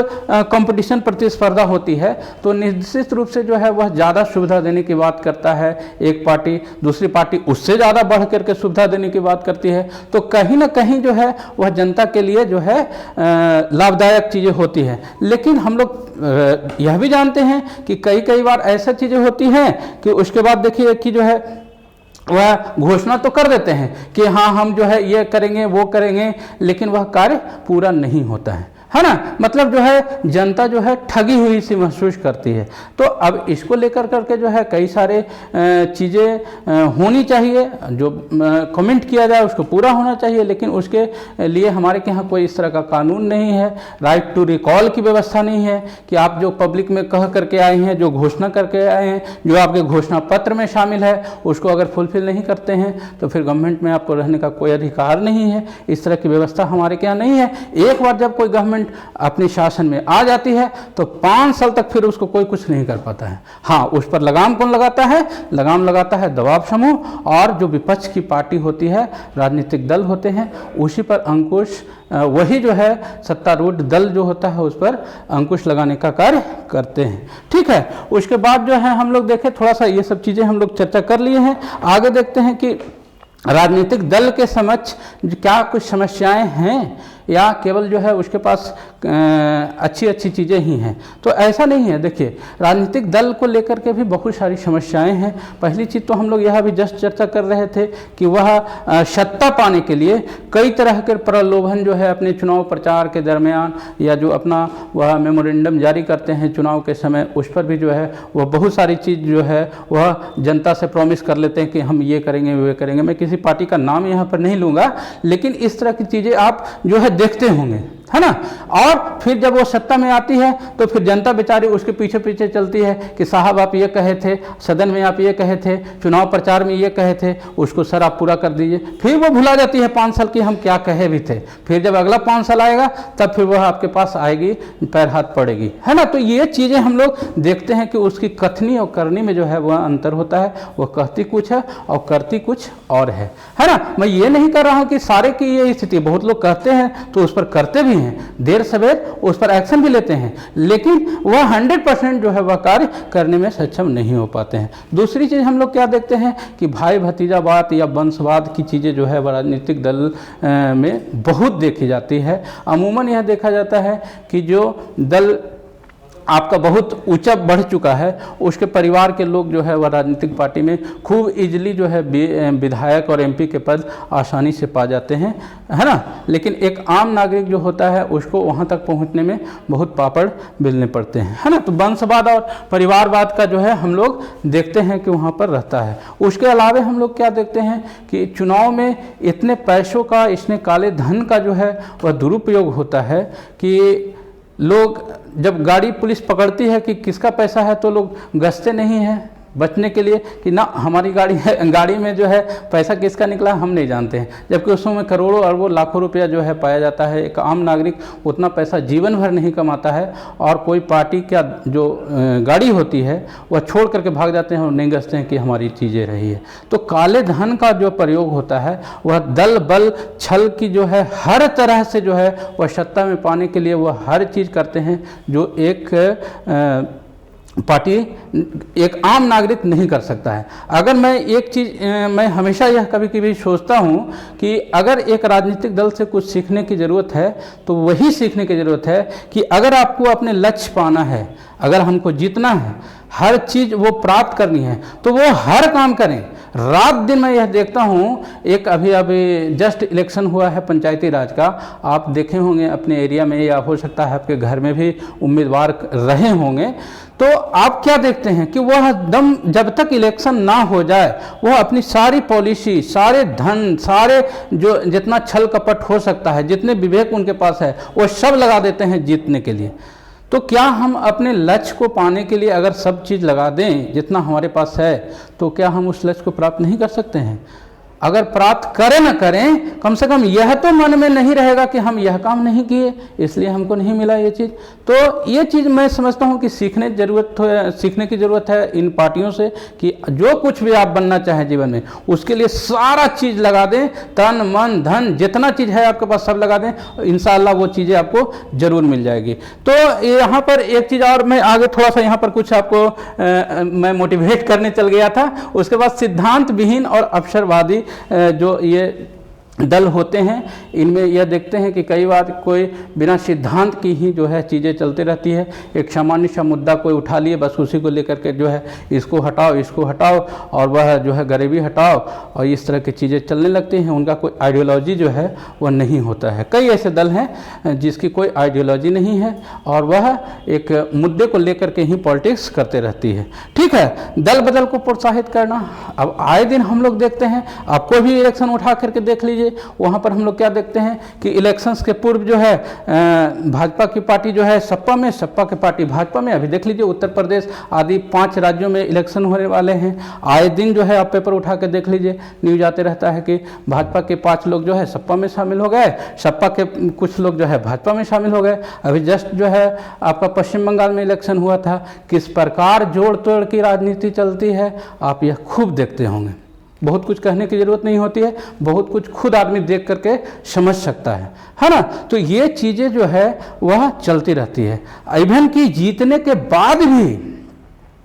कंपटीशन प्रतिस्पर्धा होती है तो निश्चित रूप से जो है वह ज़्यादा सुविधा देने की बात करता है एक पार्टी, दूसरी पार्टी उससे ज़्यादा बढ़ करके सुविधा देने की बात करती है। तो कहीं ना कहीं जो है वह जनता के लिए जो है लाभदायक चीज़ें होती हैं। लेकिन हम लोग यह भी जानते हैं कि कई बार ऐसा चीज़ें होती हैं कि उसके बाद देखिए कि जो है वह घोषणा तो कर देते हैं कि हाँ हम जो है ये करेंगे वो करेंगे, लेकिन वह कार्य पूरा नहीं होता है ना। मतलब जो है जनता जो है ठगी हुई सी महसूस करती है। तो अब इसको लेकर करके जो है कई सारे चीज़ें होनी चाहिए, जो कमेंट किया जाए उसको पूरा होना चाहिए, लेकिन उसके लिए हमारे के यहाँ कोई इस तरह का कानून नहीं है, राइट टू रिकॉल की व्यवस्था नहीं है कि आप जो पब्लिक में कह करके आए हैं, जो घोषणा करके आए हैं, जो आपके घोषणा पत्र में शामिल है, उसको अगर फुलफिल नहीं करते हैं तो फिर गवर्नमेंट में आपको रहने का कोई अधिकार नहीं है। इस तरह की व्यवस्था हमारे के यहाँ नहीं है। एक बार जब कोई गवर्नमेंट अपने शासन में आ जाती है तो 5 साल तक फिर उसको कोई कुछ नहीं कर पाता है। हाँ, उस पर लगाम कौन लगाता है? लगाम लगाता है दबाव समूह, और जो विपक्ष की पार्टी होती है, राजनीतिक दल होते हैं, उसी पर अंकुश वही जो है सत्तारूढ़ दल जो होता है उस पर अंकुश लगाने का कार्य करते हैं। ठीक है, उसके बाद जो है हम लोग देखें, थोड़ा सा ये सब चीज़ें हम लोग चर्चा कर लिए हैं। आगे देखते हैं कि राजनीतिक दल के समक्ष क्या कुछ समस्याएं हैं या केवल जो है उसके पास अच्छी अच्छी चीज़ें ही हैं। तो ऐसा नहीं है। देखिए, राजनीतिक दल को लेकर के भी बहुत सारी समस्याएं हैं। पहली चीज़ तो हम लोग यह भी जस्ट चर्चा कर रहे थे कि वह सत्ता पाने के लिए कई तरह के प्रलोभन जो है अपने चुनाव प्रचार के दरमियान या जो अपना वह मेमोरेंडम जारी करते हैं चुनाव के समय, उस पर भी जो है वह बहुत सारी चीज़ जो है वह जनता से प्रॉमिस कर लेते हैं कि हम ये करेंगे वे करेंगे। मैं किसी पार्टी का नाम यहाँ पर नहीं लूँगा, लेकिन इस तरह की चीज़ें आप जो है देखते होंगे, है ना। और फिर जब वो सत्ता में आती है तो फिर जनता बेचारी उसके पीछे पीछे चलती है कि साहब आप ये कहे थे, सदन में आप ये कहे थे, चुनाव प्रचार में ये कहे थे, उसको सर आप पूरा कर दीजिए। फिर वो भुला जाती है 5 साल की हम क्या कहे भी थे। फिर जब अगला 5 साल आएगा तब फिर वह आपके पास आएगी, पैर हाथ पड़ेगी, है ना। तो ये चीज़ें हम लोग देखते हैं कि उसकी कथनी और करनी में जो है वह अंतर होता है। वह कहती कुछ है और करती कुछ और है ना। मैं ये नहीं कर रहा हूँ कि सारे की ये स्थिति, बहुत लोग कहते हैं तो उस पर करते भी हैं, देर सवेर उस पर एक्शन भी लेते हैं, लेकिन वह 100% जो है वह कार्य करने में सक्षम नहीं हो पाते हैं। दूसरी चीज़ हम लोग क्या देखते हैं कि भाई भतीजावाद या वंशवाद की चीज़ें जो है राजनीतिक दल में बहुत देखी जाती है। अमूमन यह देखा जाता है कि जो दल आपका बहुत ऊंचा बढ़ चुका है, उसके परिवार के लोग जो है वह राजनीतिक पार्टी में खूब इजीली जो है विधायक और एमपी के पद आसानी से पा जाते हैं, है ना। लेकिन एक आम नागरिक जो होता है उसको वहाँ तक पहुँचने में बहुत पापड़ बेलने पड़ते हैं, है ना। तो वंशवाद और परिवारवाद का जो है हम लोग देखते हैं कि वहाँ पर रहता है। उसके अलावा हम लोग क्या देखते हैं कि चुनाव में इतने पैसों का, इसने काले धन का जो है वह दुरुपयोग होता है कि लोग जब गाड़ी पुलिस पकड़ती है कि किसका पैसा है तो लोग गश्ते नहीं हैं बचने के लिए कि ना हमारी गाड़ी है, गाड़ी में जो है पैसा किसका निकला हम नहीं जानते हैं, जबकि उसमें करोड़ों अरबों लाखों रुपया जो है पाया जाता है। एक आम नागरिक उतना पैसा जीवन भर नहीं कमाता है और कोई पार्टी का जो गाड़ी होती है वह छोड़ करके भाग जाते हैं और नहीं गश्ते हैं कि हमारी चीज़ें रही है। तो काले धन का जो प्रयोग होता है वह दल बल छल की जो है हर तरह से जो है वह सत्ता में पाने के लिए वह हर चीज़ करते हैं जो एक पार्टी, एक आम नागरिक नहीं कर सकता है। अगर मैं एक चीज़ मैं हमेशा यह कभी कभी सोचता हूँ कि अगर एक राजनीतिक दल से कुछ सीखने की ज़रूरत है तो वही सीखने की ज़रूरत है कि अगर आपको अपने लक्ष्य पाना है, अगर हमको जीतना है, हर चीज़ वो प्राप्त करनी है, तो वो हर काम करें। रात दिन मैं यह देखता हूँ, एक अभी जस्ट इलेक्शन हुआ है पंचायती राज का, आप देखे होंगे अपने एरिया में या हो सकता है आपके घर में भी उम्मीदवार रहे होंगे, तो आप क्या देखते हैं कि वह दम जब तक इलेक्शन ना हो जाए वह अपनी सारी पॉलिसी, सारे धन, सारे जो जितना छल कपट हो सकता है, जितने विवेक उनके पास है, वो सब लगा देते हैं जीतने के लिए। तो क्या हम अपने लक्ष्य को पाने के लिए अगर सब चीज़ लगा दें जितना हमारे पास है, तो क्या हम उस लक्ष्य को प्राप्त नहीं कर सकते हैं? अगर प्राप्त करें ना करें, कम से कम यह तो मन में नहीं रहेगा कि हम यह काम नहीं किए इसलिए हमको नहीं मिला ये चीज़। तो ये चीज़ मैं समझता हूँ कि सीखने की ज़रूरत है इन पार्टियों से, कि जो कुछ भी आप बनना चाहें जीवन में उसके लिए सारा चीज़ लगा दें, तन मन धन जितना चीज़ है आपके पास सब लगा दें, इंशाअल्लाह वो चीज़ें आपको ज़रूर मिल जाएगी। तो यहाँ पर एक चीज़ और, मैं आगे थोड़ा सा यहाँ पर कुछ आपको मैं मोटिवेट करने चल गया था। उसके बाद सिद्धांत विहीन और अवसरवादी जो ये दल होते हैं, इनमें यह देखते हैं कि कई बार कोई बिना सिद्धांत की ही जो है चीज़ें चलती रहती है। एक सामान्य सा मुद्दा कोई उठा लिए, बस उसी को लेकर के जो है इसको हटाओ और वह जो है गरीबी हटाओ, और इस तरह की चीज़ें चलने लगती हैं। उनका कोई आइडियोलॉजी जो है वह नहीं होता है। कई ऐसे दल हैं जिसकी कोई आइडियोलॉजी नहीं है और वह एक मुद्दे को लेकर के ही पॉलिटिक्स करते रहती है। ठीक है, दल बदल को प्रोत्साहित करना, अब आए दिन हम लोग देखते हैं, आप कोई भी इलेक्शन उठा करके देख लीजिए, वहां पर हम लोग क्या देखते हैं कि इलेक्शंस के पूर्व जो है भाजपा की पार्टी जो है सपा की पार्टी भाजपा में। अभी देख लीजिए उत्तर प्रदेश आदि 5 राज्यों में इलेक्शन होने वाले हैं। आए दिन जो है आप पेपर उठा के देख लीजिए, न्यूज आते रहता है कि भाजपा के 5 लोग जो है सपा में शामिल हो गए, सपा के कुछ लोग जो है भाजपा में शामिल हो गए। अभी जस्ट जो है आपका पश्चिम बंगाल में इलेक्शन हुआ था, किस प्रकार जोड़ तोड़ की राजनीति चलती है आप यह खूब देखते होंगे। बहुत कुछ कहने की ज़रूरत नहीं होती है, बहुत कुछ खुद आदमी देख करके समझ सकता है ना। तो ये चीज़ें जो है वह चलती रहती है। इवन कि जीतने के बाद भी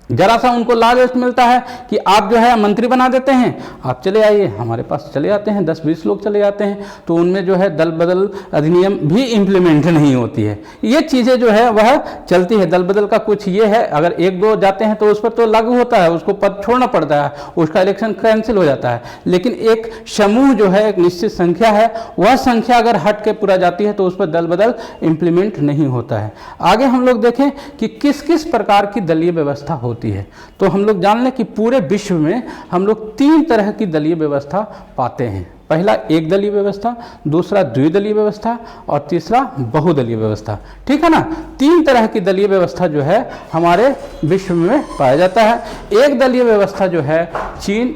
जरा सा उनको लालच मिलता है कि आप जो है मंत्री बना देते हैं, आप चले आइए, हमारे पास चले आते हैं 10-20 लोग चले जाते हैं, तो उनमें जो है दल बदल अधिनियम भी इम्प्लीमेंट नहीं होती है। ये चीज़ें जो है वह चलती है। दल बदल का कुछ ये है, अगर 1-2 जाते हैं तो उस पर तो लागू होता है, उसको पद छोड़ना पड़ता है, उसका इलेक्शन कैंसिल हो जाता है। लेकिन एक समूह जो है, एक निश्चित संख्या है, वह संख्या अगर हट के पूरा जाती है तो उस पर दल बदल इम्प्लीमेंट नहीं होता है। आगे हम लोग देखें कि किस किस प्रकार की दलीय व्यवस्था होती है, तो हम लोग जान लें कि पूरे विश्व में हम लोग 3 तरह की दलीय व्यवस्था पाते हैं। पहला एक दलीय व्यवस्था, दूसरा द्विदलीय व्यवस्था और तीसरा बहुदलीय व्यवस्था। ठीक है ना, 3 तरह की दलीय व्यवस्था जो है हमारे विश्व में पाया जाता है। एक दलीय व्यवस्था जो है चीन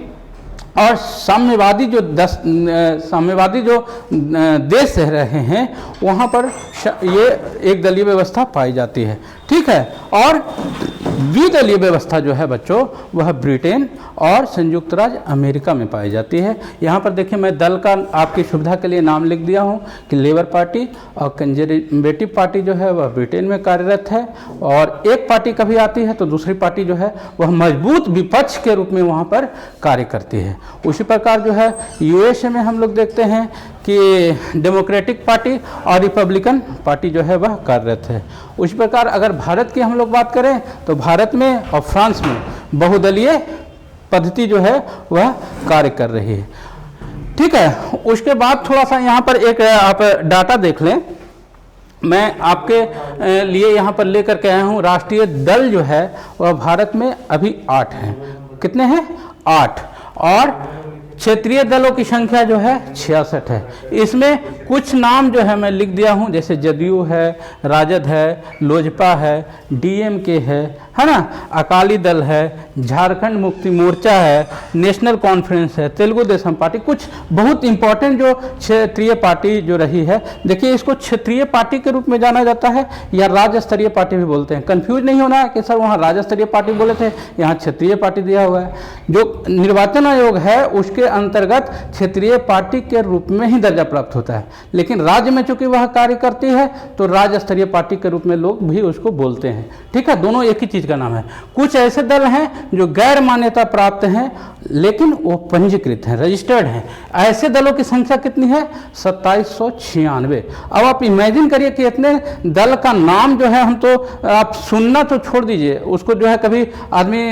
और साम्यवादी जो देश रहे हैं वहाँ पर ये एक दलीय व्यवस्था पाई जाती है। ठीक है, और द्विदलीय व्यवस्था जो है बच्चों वह ब्रिटेन और संयुक्त राज्य अमेरिका में पाई जाती है। यहाँ पर देखिए मैं दल का आपकी सुविधा के लिए नाम लिख दिया हूँ कि लेबर पार्टी और कंजर्वेटिव पार्टी जो है वह ब्रिटेन में कार्यरत है, और एक पार्टी कभी आती है तो दूसरी पार्टी जो है वह मजबूत विपक्ष के रूप में वहाँ पर कार्य करती है। उसी प्रकार जो है यूएसए में हम लोग देखते हैं कि डेमोक्रेटिक पार्टी और रिपब्लिकन पार्टी जो है वह कार्यरत है। उसी प्रकार अगर भारत की हम लोग बात करें तो भारत में और फ्रांस में बहुदलीय पद्धति जो है वह कार्य कर रही है। ठीक है, उसके बाद थोड़ा सा यहाँ पर एक आप डाटा देख लें, मैं आपके लिए यहाँ पर लेकर के आया हूँ। राष्ट्रीय दल जो है वह भारत में अभी 8 हैं। कितने हैं? 8। और क्षेत्रीय दलों की संख्या जो है 66 है। इसमें कुछ नाम जो है मैं लिख दिया हूँ, जैसे जदयू है, राजद है, लोजपा है, डीएमके है ना, अकाली दल है, झारखंड मुक्ति मोर्चा है, नेशनल कॉन्फ्रेंस है, तेलुगु देशम पार्टी। कुछ बहुत इंपॉर्टेंट जो क्षेत्रीय पार्टी जो रही है, देखिए इसको क्षेत्रीय पार्टी के रूप में जाना जाता है या राज्य स्तरीय पार्टी भी बोलते हैं। कंफ्यूज नहीं होना है कि सर वहाँ राज्य स्तरीय पार्टी बोले थे, यहाँ क्षेत्रीय पार्टी दिया हुआ है। जो निर्वाचन आयोग है उसके अंतर्गत क्षेत्रीय पार्टी के रूप में ही दर्जा प्राप्त होता है, लेकिन राज्य में चूंकि वह कार्य करती है तो राज्य स्तरीय पार्टी के रूप में लोग भी उसको बोलते हैं। ठीक है, दोनों एक ही चीज का नाम है। कुछ ऐसे दल हैं जो गैर मान्यता प्राप्त हैं लेकिन वो पंजीकृत हैं, रजिस्टर्ड हैं। ऐसे दलों की संख्या कितनी है? 2796। अब आप इमेजिन करिए कि इतने दल का नाम जो है, हम तो आप सुनना तो छोड़ दीजिए, उसको जो है कभी आदमी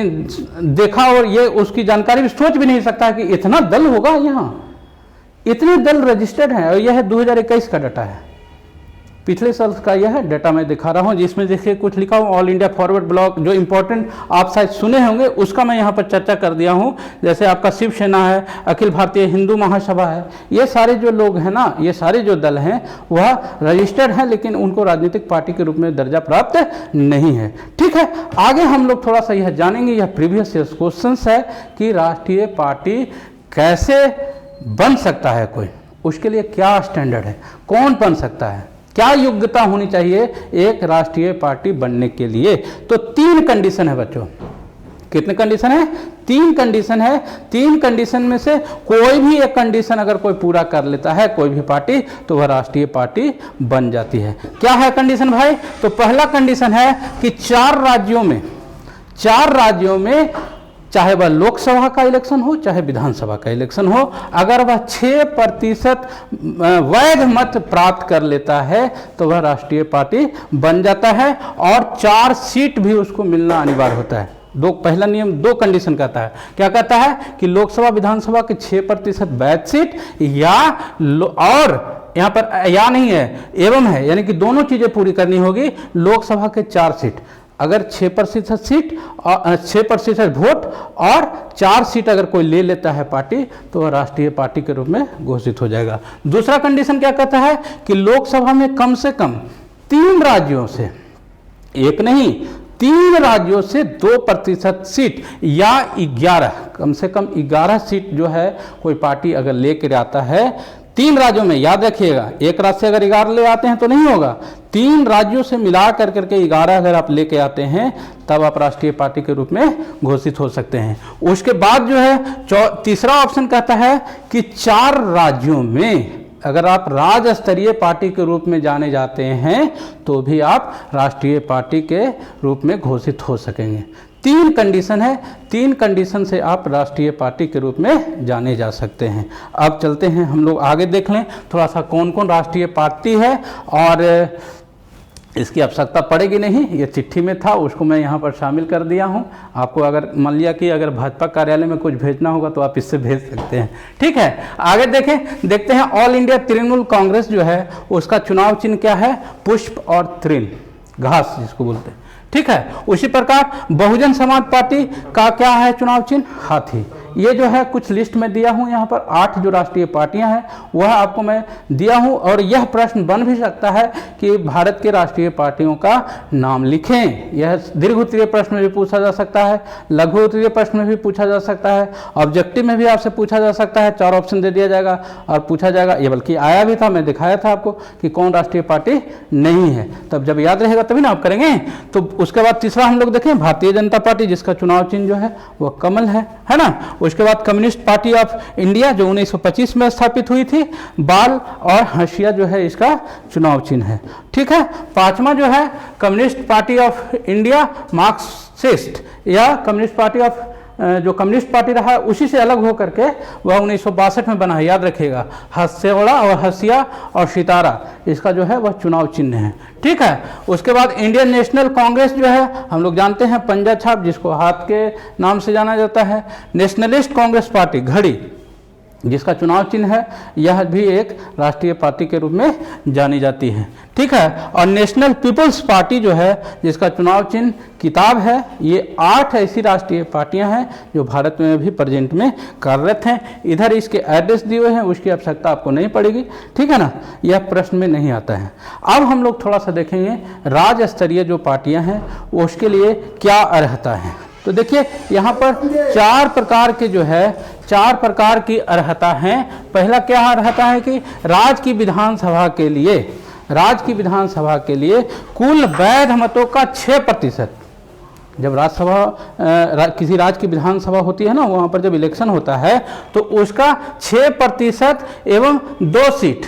देखा और ये उसकी जानकारी भी सोच भी नहीं सकता है कि इतना दल होगा। यहाँ इतने दल रजिस्टर्ड हैं और यह है 2021 का डाटा है। पिछले साल का यह डाटा मैं दिखा रहा हूं, जिसमें देखिए कुछ लिखा हुआ ऑल इंडिया फॉरवर्ड ब्लॉक, जो इंपॉर्टेंट आप शायद सुने होंगे उसका मैं यहाँ पर चर्चा कर दिया हूँ। जैसे आपका शिवसेना है, अखिल भारतीय हिंदू महासभा है, ये सारे जो लोग हैं ना, ये सारे जो दल हैं वह रजिस्टर्ड हैं, लेकिन उनको राजनीतिक पार्टी के रूप में दर्जा प्राप्त नहीं है। ठीक है, आगे हम लोग थोड़ा सा यह जानेंगे, यह प्रीवियस क्वेश्चन है कि राष्ट्रीय पार्टी कैसे बन सकता है कोई, उसके लिए क्या स्टैंडर्ड है, कौन बन सकता है, क्या योग्यता होनी चाहिए एक राष्ट्रीय पार्टी बनने के लिए। तो 3 कंडीशन है बच्चों। कितने कंडीशन है? 3 कंडीशन है। 3 कंडीशन में से कोई भी एक कंडीशन अगर कोई पूरा कर लेता है कोई भी पार्टी, तो वह राष्ट्रीय पार्टी बन जाती है। क्या है कंडीशन भाई? तो पहला कंडीशन है कि 4 राज्यों में चाहे वह लोकसभा का इलेक्शन हो चाहे विधानसभा का इलेक्शन हो, अगर वह 6% वैध मत प्राप्त कर लेता है तो वह राष्ट्रीय पार्टी बन जाता है, और 4 सीट भी उसको मिलना अनिवार्य होता है। पहला नियम 2 कंडीशन कहता है। क्या कहता है? कि लोकसभा विधानसभा के 6% वैध सीट, या और यहाँ पर या नहीं है, एवं है, यानी कि दोनों चीजें पूरी करनी होगी। लोकसभा के 4 सीट, अगर 6% सीट और 6% वोट और 4 सीट अगर कोई ले लेता है पार्टी, तो वह राष्ट्रीय पार्टी के रूप में घोषित हो जाएगा। दूसरा कंडीशन क्या कहता है? कि लोकसभा में कम से कम 3 राज्यों से, एक नहीं 3 राज्यों से 2% सीट या 11, कम से कम 11 सीट जो है कोई पार्टी अगर लेकर आता है 3 राज्यों में, याद रखिएगा, एक राज्य से अगर 11 ले आते हैं तो नहीं होगा, 3 राज्यों से मिला करके 11 अगर आप लेके आते हैं तब आप राष्ट्रीय पार्टी के रूप में घोषित हो सकते हैं। उसके बाद जो है तीसरा ऑप्शन कहता है कि 4 राज्यों में अगर आप राज्य स्तरीय पार्टी के रूप में जाने जाते हैं तो भी आप राष्ट्रीय पार्टी के रूप में घोषित हो सकेंगे। 3 कंडीशन है, 3 कंडीशन से आप राष्ट्रीय पार्टी के रूप में जाने जा सकते हैं। अब चलते हैं हम लोग आगे देख लें थोड़ा सा कौन कौन राष्ट्रीय पार्टी है, और इसकी आवश्यकता पड़ेगी नहीं, ये चिट्ठी में था, उसको मैं यहाँ पर शामिल कर दिया हूँ। आपको अगर मान लिया कि अगर भाजपा कार्यालय में कुछ भेजना होगा तो आप इससे भेज सकते हैं। ठीक है, आगे देखते हैं ऑल इंडिया तृणमूल कांग्रेस जो है उसका चुनाव चिन्ह क्या है? पुष्प और तृण, घास जिसको बोलते हैं। ठीक है, उसी प्रकार बहुजन समाज पार्टी का क्या है चुनाव चिन्ह? हाथी। ये जो है कुछ लिस्ट में दिया हूं, यहाँ पर 8 जो राष्ट्रीय पार्टियां हैं वह आपको मैं दिया हूं, और यह प्रश्न बन भी सकता है कि भारत के राष्ट्रीय पार्टियों का नाम लिखें। यह दीर्घ उत्तरीय प्रश्न में भी पूछा जा सकता है, लघु उत्तरीय प्रश्न में भी पूछा जा सकता है, ऑब्जेक्टिव में भी आपसे पूछा जा सकता है। 4 ऑप्शन दे दिया जाएगा और पूछा जाएगा, ये बल्कि आया भी था, मैं दिखाया था आपको कि कौन राष्ट्रीय पार्टी नहीं है। तब जब याद रहेगा तभी ना आप करेंगे। तो उसके बाद तीसरा हम लोग देखें भारतीय जनता पार्टी, जिसका चुनाव चिन्ह जो है वह कमल है ना। उसके बाद कम्युनिस्ट पार्टी ऑफ इंडिया जो 1925 में स्थापित हुई थी, बाल और हंसिया जो है इसका चुनाव चिन्ह है। ठीक है, 5वां जो है communist party of India Marxist, या कम्युनिस्ट पार्टी ऑफ जो कम्युनिस्ट पार्टी रहा है उसी से अलग होकर के वह 1962 में बना है, याद रखिएगा। हंसेवाड़ा और हंसिया और सितारा इसका जो है वह चुनाव चिन्ह है। ठीक है, उसके बाद इंडियन नेशनल कांग्रेस जो है हम लोग जानते हैं पंजा छाप, जिसको हाथ के नाम से जाना जाता है। नेशनलिस्ट कांग्रेस पार्टी घड़ी, जिसका चुनाव चिन्ह है, यह भी एक राष्ट्रीय पार्टी के रूप में जानी जाती है। ठीक है, और नेशनल पीपल्स पार्टी जो है जिसका चुनाव चिन्ह किताब है। ये 8 ऐसी राष्ट्रीय पार्टियां हैं जो भारत में भी प्रेजेंट में कार्यरत हैं। इधर इसके एड्रेस दिए हुए हैं, उसकी आवश्यकता आपको नहीं पड़ेगी। ठीक है ना, यह प्रश्न में नहीं आता है। अब हम लोग थोड़ा सा देखेंगे राज्य स्तरीय जो पार्टियां हैं उसके लिए क्या अर्हता है। तो देखिए यहाँ पर 4 प्रकार के जो है 4 प्रकार की अर्हता हैं। पहला क्या अर्हता है कि राज्य की विधानसभा के लिए कुल वैध मतों का 6%, जब राज्यसभा किसी राज्य की विधानसभा होती है ना, वहाँ पर जब इलेक्शन होता है तो उसका 6% एवं 2 सीट,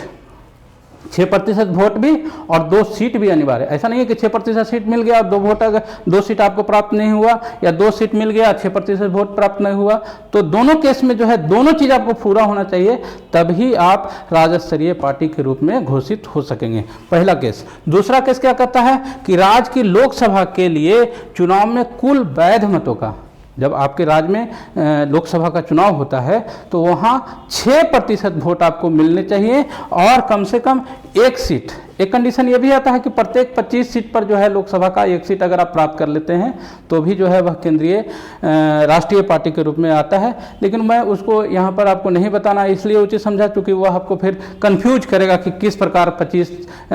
6% वोट भी और 2 सीट भी अनिवार्य। ऐसा नहीं है कि 6% सीट मिल गया और 2 वोट, अगर 2 सीट आपको प्राप्त नहीं हुआ, या 2 सीट मिल गया 6% वोट प्राप्त नहीं हुआ, तो दोनों केस में जो है दोनों चीज आपको पूरा होना चाहिए, तभी आप राज्य स्तरीय पार्टी के रूप में घोषित हो सकेंगे। पहला केस। दूसरा केस क्या कहता है कि राज्य की लोकसभा के लिए चुनाव में कुल वैध मतों का, जब आपके राज्य में लोकसभा का चुनाव होता है तो वहाँ 6% वोट आपको मिलने चाहिए और कम से कम 1 सीट। एक कंडीशन ये भी आता है कि प्रत्येक 25 सीट पर जो है लोकसभा का 1 सीट अगर आप प्राप्त कर लेते हैं तो भी जो है वह केंद्रीय राष्ट्रीय पार्टी के रूप में आता है। लेकिन मैं उसको यहाँ पर आपको नहीं बताना इसलिए उचित समझा क्योंकि वह आपको फिर कंफ्यूज करेगा कि किस प्रकार 25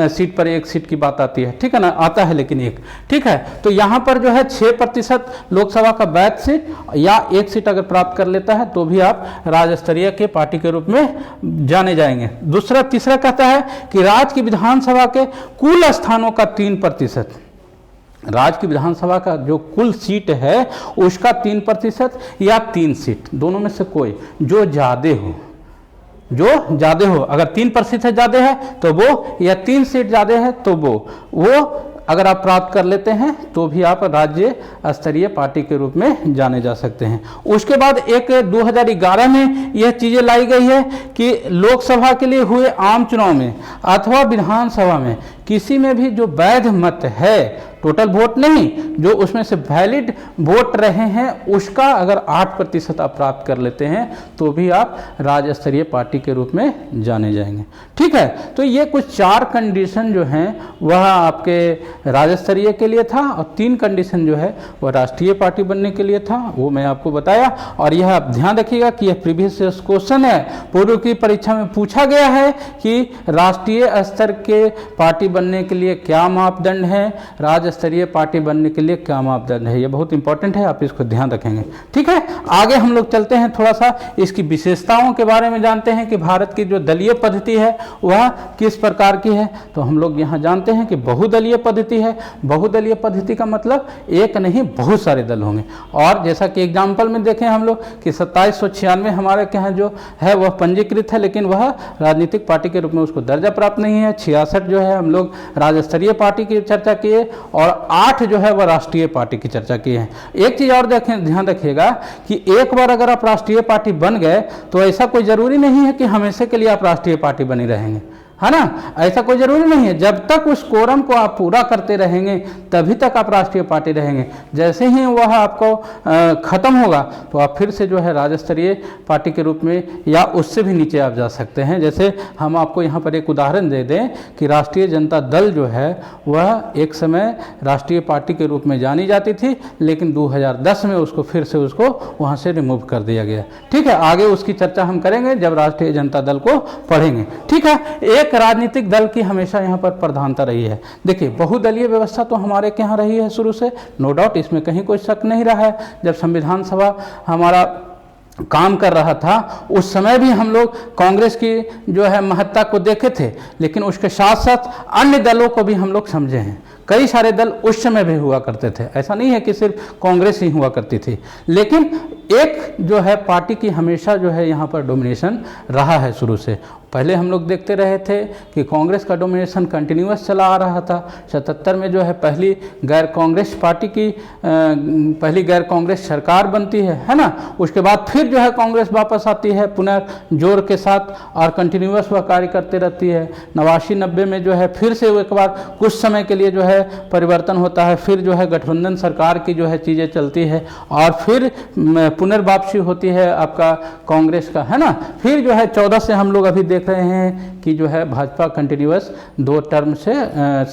सीट पर 1 सीट की बात आती है, ठीक है ना, आता है लेकिन एक, ठीक है। तो यहाँ पर जो है 6% लोकसभा का वैध सीट या 1 सीट अगर प्राप्त कर लेता है तो भी आप राज्य स्तरीय के पार्टी के रूप में जाने जाएंगे। तीसरा कहता है कि राज्य की विधानसभा के कुल स्थानों का 3%, राज्य की विधानसभा का जो कुल सीट है उसका 3% या 3 सीट, दोनों में से कोई जो ज्यादा हो, अगर 3% ज्यादा है तो वो, या 3 सीट ज्यादा है तो वो अगर आप प्राप्त कर लेते हैं तो भी आप राज्य स्तरीय पार्टी के रूप में जाने जा सकते हैं। उसके बाद एक 2011 में यह चीजें लाई गई है कि लोकसभा के लिए हुए आम चुनाव में अथवा विधानसभा में किसी में भी जो वैध मत है, टोटल वोट नहीं, जो उसमें से वैलिड वोट रहे हैं, उसका अगर 8% आप प्राप्त कर लेते हैं तो भी आप राज्य स्तरीय पार्टी के रूप में जाने जाएंगे, ठीक है। तो ये कुछ 4 कंडीशन जो हैं वह आपके राज्य स्तरीय के लिए था और 3 कंडीशन जो है वह राष्ट्रीय पार्टी बनने के लिए था, वो मैं आपको बताया। और यह आप ध्यान रखिएगा कि यह प्रीवियस क्वेश्चन है, पूर्व की परीक्षा में पूछा गया है कि राष्ट्रीय स्तर के पार्टी बनने के लिए क्या मापदंड है, राज्य स्तरीय पार्टी बनने के लिए क्या मापदंड है। ये बहुत इंपॉर्टेंट है, आप इसको ध्यान रखेंगे, ठीक है। आगे हम लोग चलते हैं, थोड़ा सा इसकी विशेषताओं के बारे में जानते हैं कि भारत की जो दलीय पद्धति है वह किस प्रकार की है। तो हम लोग यहाँ जानते हैं कि बहुदलीय पद्धति है। बहुदलीय पद्धति का मतलब एक नहीं बहुत सारे दल होंगे, और जैसा कि एग्जाम्पल में देखें हम लोग कि 2796 हमारे यहाँ जो है वह पंजीकृत है, लेकिन वह राजनीतिक पार्टी के रूप में उसको दर्जा प्राप्त नहीं है। 66 जो है हम लोग राज्य स्तरीय पार्टी की चर्चा किए और 8 जो है वह राष्ट्रीय पार्टी की चर्चा की है। एक चीज और देखें, ध्यान रखिएगा कि एक बार अगर आप राष्ट्रीय पार्टी बन गए तो ऐसा कोई जरूरी नहीं है कि हमेशा के लिए आप राष्ट्रीय पार्टी बनी रहेंगे, है ना, ऐसा कोई जरूरी नहीं है। जब तक उस कोरम को आप पूरा करते रहेंगे तभी तक आप राष्ट्रीय पार्टी रहेंगे। जैसे ही वह आपको खत्म होगा तो आप फिर से जो है राज्य स्तरीय पार्टी के रूप में या उससे भी नीचे आप जा सकते हैं। जैसे हम आपको यहाँ पर एक उदाहरण दे दें कि राष्ट्रीय जनता दल जो है वह एक समय राष्ट्रीय पार्टी के रूप में जानी जाती थी, लेकिन 2010 में उसको फिर से उसको वहाँ से रिमूव कर दिया गया, ठीक है। आगे उसकी चर्चा हम करेंगे जब राष्ट्रीय जनता दल को पढ़ेंगे, ठीक है। एक राजनीतिक दल की हमेशा यहाँ पर प्रधानता रही है। देखिए बहुदलीय व्यवस्था तो हमारे यहाँ रही है शुरू से, नो डाउट, इसमें कहीं कोई शक नहीं रहा है। जब संविधान सभा हमारा काम कर रहा था उस समय भी हम लोग कांग्रेस की जो है महत्ता को देखे थे, लेकिन उसके साथ साथ अन्य दलों को भी हम लोग समझे हैं। कई सारे दल उस समय भी हुआ करते थे, ऐसा नहीं है कि सिर्फ कांग्रेस ही हुआ करती थी, लेकिन एक जो है पार्टी की हमेशा जो है यहाँ पर डोमिनेशन रहा है शुरू से। पहले हम लोग देखते रहे थे कि कांग्रेस का डोमिनेशन कंटिन्यूअस चला आ रहा था। 77 में जो है पहली गैर कांग्रेस पार्टी की पहली गैर कांग्रेस सरकार बनती है ना। उसके बाद फिर जो है कांग्रेस वापस आती है पुनर्जोर के साथ और कंटिन्यूअस वह कार्य करते रहती है। 89-90 में जो है फिर से एक बार कुछ समय के लिए जो है परिवर्तन होता है, फिर जो है गठबंधन सरकार की जो है चीज़ें चलती है और फिर पुनर्वापसी होती है आपका कांग्रेस का, है ना। फिर जो है 14 से हम लोग अभी देख रहे हैं कि जो है भाजपा कंटिन्यूअस 2 टर्म से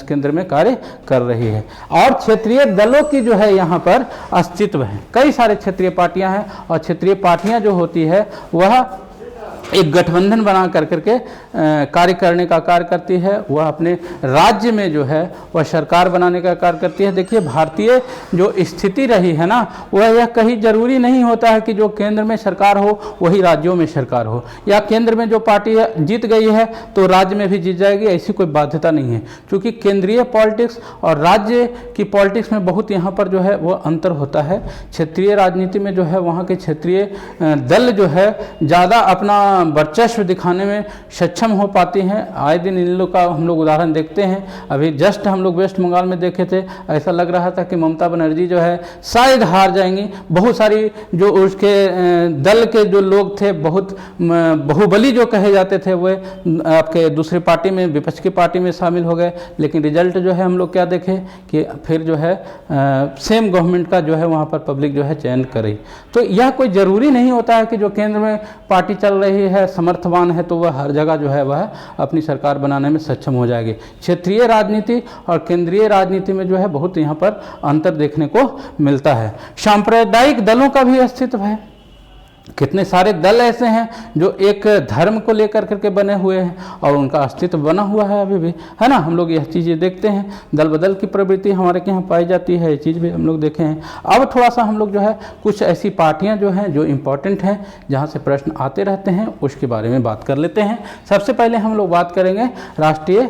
केंद्र में कार्य कर रही है। और क्षेत्रीय दलों की जो है यहाँ पर अस्तित्व है, कई सारे क्षेत्रीय पार्टियां हैं और क्षेत्रीय पार्टियां जो होती है वह एक गठबंधन बना करके कार्य करने का कार्य करती है। वह अपने राज्य में जो है वह सरकार बनाने का कार्य करती है। देखिए भारतीय जो स्थिति रही है ना, वह यह कहीं जरूरी नहीं होता है कि जो केंद्र में सरकार हो वही राज्यों में सरकार हो, या केंद्र में जो पार्टी जीत गई है तो राज्य में भी जीत जाएगी, ऐसी कोई बाध्यता नहीं है। क्योंकि केंद्रीय पॉलिटिक्स और राज्य की पॉलिटिक्स में बहुत यहाँ पर जो है वो अंतर होता है। क्षेत्रीय राजनीति में जो है वहाँ के क्षेत्रीय दल जो है ज़्यादा अपना वर्चस्व दिखाने में सक्षम हो पाती हैं। आए दिन इन लोग का हम लोग उदाहरण देखते हैं। अभी जस्ट हम लोग वेस्ट बंगाल में देखे थे, ऐसा लग रहा था कि ममता बनर्जी जो है शायद हार जाएंगी। बहुत सारी जो उसके दल के जो लोग थे, बहुत बाहुबली जो कहे जाते थे, वे आपके दूसरी पार्टी में, विपक्ष की पार्टी में शामिल हो गए। लेकिन रिजल्ट जो है हम लोग क्या देखे कि फिर जो है सेम गवर्नमेंट का जो है वहाँ पर पब्लिक जो है चयन करी। तो यह कोई ज़रूरी नहीं होता है कि जो केंद्र में पार्टी चल रही है, समर्थवान है, तो वह हर जगह जो है वह अपनी सरकार बनाने में सक्षम हो जाएगी। क्षेत्रीय राजनीति और केंद्रीय राजनीति में जो है बहुत यहाँ पर अंतर देखने को मिलता है। सांप्रदायिक दलों का भी अस्तित्व है। कितने सारे दल ऐसे हैं जो एक धर्म को लेकर करके बने हुए हैं और उनका अस्तित्व बना हुआ है अभी भी, है ना। हम लोग यह चीज़ें देखते हैं, दल बदल की प्रवृत्ति हमारे यहाँ पाई जाती है, ये चीज़ भी हम लोग देखे हैं। अब थोड़ा सा हम लोग जो है कुछ ऐसी पार्टियां जो हैं जो इम्पोर्टेंट हैं, जहाँ से प्रश्न आते रहते हैं, उसके बारे में बात कर लेते हैं। सबसे पहले हम लोग बात करेंगे राष्ट्रीय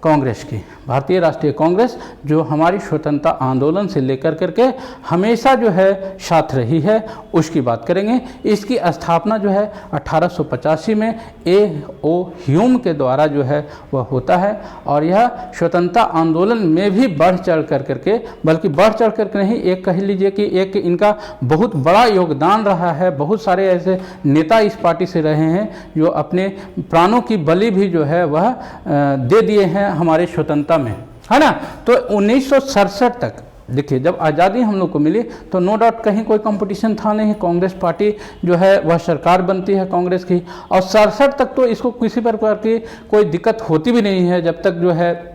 कांग्रेस की। भारतीय राष्ट्रीय कांग्रेस जो हमारी स्वतंत्रता आंदोलन से लेकर करके हमेशा जो है साथ रही है, उसकी बात करेंगे। इसकी स्थापना जो है 1885 में A.O. ह्यूम के द्वारा जो है वह होता है। और यह स्वतंत्रता आंदोलन में भी बढ़ चढ़ कर करके, बल्कि बढ़ चढ़ करके नहीं, एक कह लीजिए कि एक इनका बहुत बड़ा योगदान रहा है। बहुत सारे ऐसे नेता इस पार्टी से रहे हैं जो अपने प्राणों की बलि भी जो है वह दे दिए हैं हमारे स्वतंत्रता में, है ना। तो 1967 तक देखिए, जब आज़ादी हम लोग को मिली तो नो डाउट कहीं कोई कंपटीशन था नहीं। कांग्रेस पार्टी जो है वह सरकार बनती है कांग्रेस की, और 67 तक तो इसको किसी प्रकार की कोई दिक्कत होती भी नहीं है, जब तक जो है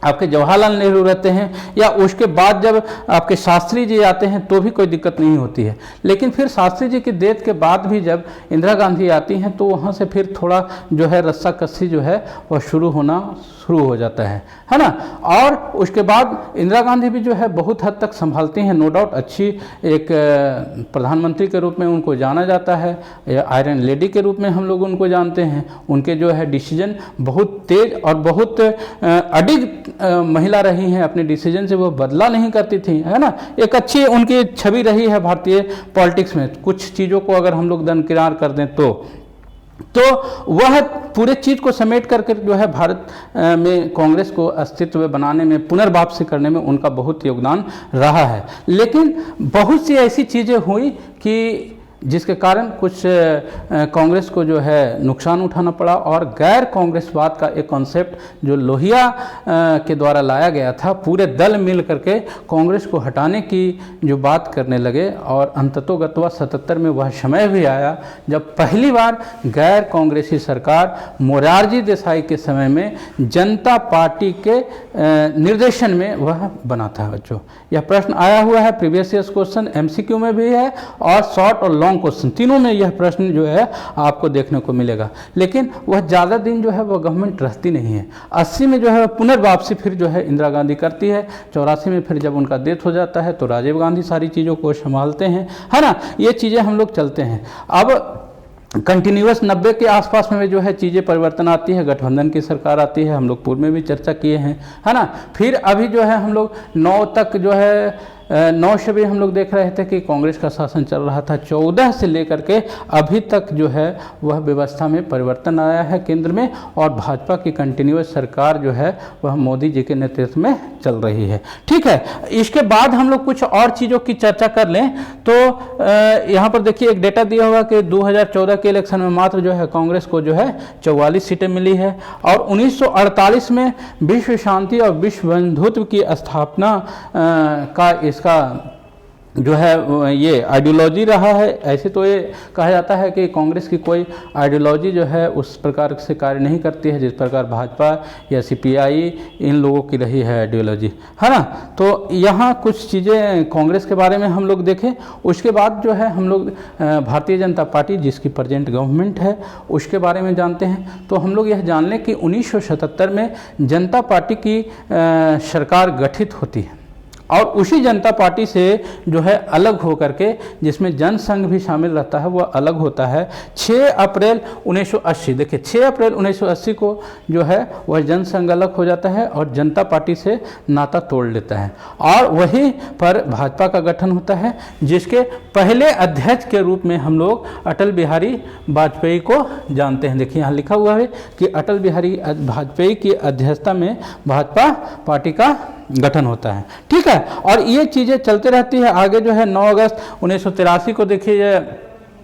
आपके जवाहरलाल नेहरू रहते हैं, या उसके बाद जब आपके शास्त्री जी आते हैं तो भी कोई दिक्कत नहीं होती है। लेकिन फिर शास्त्री जी की डेथ के बाद भी जब इंदिरा गांधी आती हैं तो वहाँ से फिर थोड़ा जो है रस्साकसी जो है वह शुरू हो जाता है ना। और उसके बाद इंदिरा गांधी भी जो है बहुत हद तक संभालती हैं, नो डाउट अच्छी एक प्रधानमंत्री के रूप में उनको जाना जाता है, या आयरन लेडी के रूप में हम लोग उनको जानते हैं। उनके जो है डिसीजन बहुत तेज और बहुत अडिग महिला रही हैं, अपने डिसीजन से वो बदला नहीं करती थी, है ना। एक अच्छी उनकी छवि रही है भारतीय पॉलिटिक्स में। कुछ चीज़ों को अगर हम लोग दरकिनार कर दें तो वह पूरे चीज़ को समेट करके जो है भारत में कांग्रेस को अस्तित्व बनाने में, पुनर्वापसी करने में उनका बहुत योगदान रहा है। लेकिन बहुत सी ऐसी चीज़ें हुई कि जिसके कारण कुछ कांग्रेस को जो है नुकसान उठाना पड़ा, और गैर कांग्रेसवाद का एक कॉन्सेप्ट जो लोहिया के द्वारा लाया गया था, पूरे दल मिल करके कांग्रेस को हटाने की जो बात करने लगे। और अंततोगत्वा 77 में वह समय भी आया जब पहली बार गैर कांग्रेसी सरकार मोरारजी देसाई के समय में जनता पार्टी के निर्देशन में वह बना था। बच्चों, यह प्रश्न आया हुआ है, प्रीवियस ईयर्स क्वेश्चन MCQ में भी है और शॉर्ट और लॉन्ग क्वेश्चन तीनों में यह प्रश्न जो है आपको देखने को मिलेगा। लेकिन वह ज़्यादा दिन जो है वह गवर्नमेंट रहती नहीं है। 80 में जो है पुनर्वापसी फिर जो है इंदिरा गांधी करती है। 84 में फिर जब उनका डेथ हो जाता है तो राजीव गांधी सारी चीज़ों को संभालते हैं, है ना। ये चीज़ें हम लोग चलते हैं। अब कंटिन्यूअस 90 के आसपास में जो है चीज़ें परिवर्तन आती है, गठबंधन की सरकार आती है, हम लोग पूर्व में भी चर्चा किए हैं, है ना। फिर अभी जो है हम लोग 9 तक जो है 9 से भी हम लोग देख रहे थे कि कांग्रेस का शासन चल रहा था। 14 से लेकर के अभी तक जो है वह व्यवस्था में परिवर्तन आया है केंद्र में, और भाजपा की कंटिन्यूअस सरकार जो है वह मोदी जी के नेतृत्व में चल रही है। ठीक है, इसके बाद हम लोग कुछ और चीज़ों की चर्चा कर लें तो यहाँ पर देखिए एक डेटा दिया हुआ कि 2014 के इलेक्शन में मात्र जो है कांग्रेस को जो है 44 सीटें मिली है, और 1948 में विश्व शांति और विश्व बंधुत्व की स्थापना का इसका जो है ये आइडियोलॉजी रहा है। ऐसे तो ये कहा जाता है कि कांग्रेस की कोई आइडियोलॉजी जो है उस प्रकार से कार्य नहीं करती है जिस प्रकार भाजपा या सीपीआई इन लोगों की रही है आइडियोलॉजी, है ना। तो यहाँ कुछ चीज़ें कांग्रेस के बारे में हम लोग देखें। उसके बाद जो है हम लोग भारतीय जनता पार्टी जिसकी प्रेजेंट गवर्नमेंट है उसके बारे में जानते हैं। तो हम लोग यह जान लें कि 1977 में जनता पार्टी की सरकार गठित होती है और उसी जनता पार्टी से जो है अलग होकर के, जिसमें जनसंघ भी शामिल रहता है, वह अलग होता है 6 अप्रैल 1980। देखिए 6 अप्रैल 1980 को जो है वह जनसंघ अलग हो जाता है और जनता पार्टी से नाता तोड़ लेता है और वहीं पर भाजपा का गठन होता है, जिसके पहले अध्यक्ष के रूप में हम लोग अटल बिहारी वाजपेयी को जानते हैं। देखिए यहाँ लिखा हुआ है कि अटल बिहारी वाजपेयी की अध्यक्षता में भाजपा पार्टी का गठन होता है, ठीक है। और ये चीज़ें चलते रहती है आगे। जो है 9 अगस्त 1983 को देखिए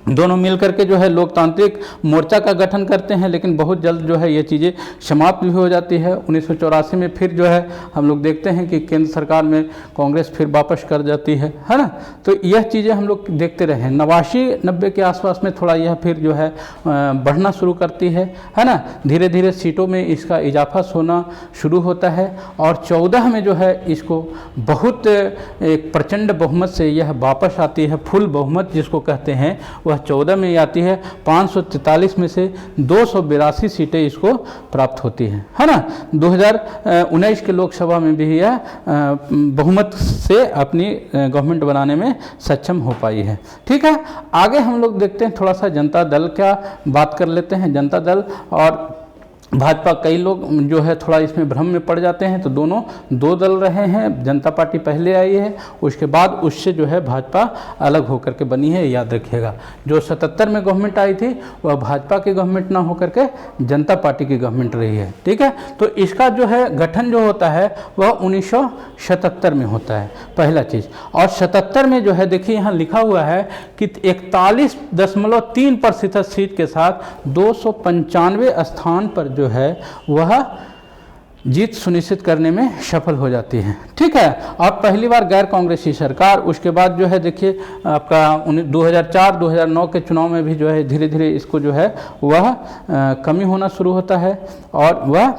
दोनों मिलकर के जो है लोकतांत्रिक मोर्चा का गठन करते हैं, लेकिन बहुत जल्द जो है ये चीज़ें समाप्त भी हो जाती है। 1984 में फिर जो है हम लोग देखते हैं कि केंद्र सरकार में कांग्रेस फिर वापस कर जाती है ना। तो यह चीज़ें हम लोग देखते रहे। 89-90 के आसपास में थोड़ा यह फिर जो है बढ़ना शुरू करती है ना। धीरे धीरे सीटों में इसका इजाफा होना शुरू होता है और 14 में जो है इसको बहुत एक प्रचंड बहुमत से यह वापस आती है। फुल बहुमत जिसको कहते हैं वह 14 में आती है। 543 में से 282 सीटें इसको प्राप्त होती हैं, है ना। 2019 के लोकसभा में भी यह बहुमत से अपनी गवर्नमेंट बनाने में सक्षम हो पाई है, ठीक है। आगे हम लोग देखते हैं थोड़ा सा जनता दल का बात कर लेते हैं। जनता दल और भाजपा, कई लोग जो है थोड़ा इसमें भ्रम में पड़ जाते हैं। तो दोनों 2 दल रहे हैं। जनता पार्टी पहले आई है, उसके बाद उससे जो है भाजपा अलग होकर के बनी है, याद रखिएगा। जो 77 में गवर्नमेंट आई थी वह भाजपा की गवर्नमेंट ना होकर के जनता पार्टी की गवर्नमेंट रही है, ठीक है। तो इसका जो है गठन जो होता है वह 1977 में होता है, पहला चीज़। और 77 में जो है देखिए यहाँ लिखा हुआ है कि 41.3% सीट के साथ 295 स्थान पर जो है वह जीत सुनिश्चित करने में सफल हो जाती है, ठीक है। और पहली बार गैर कांग्रेसी सरकार। उसके बाद जो है देखिए आपका 2004-2009 के चुनाव में भी जो है धीरे धीरे इसको जो है वह कमी होना शुरू होता है और वह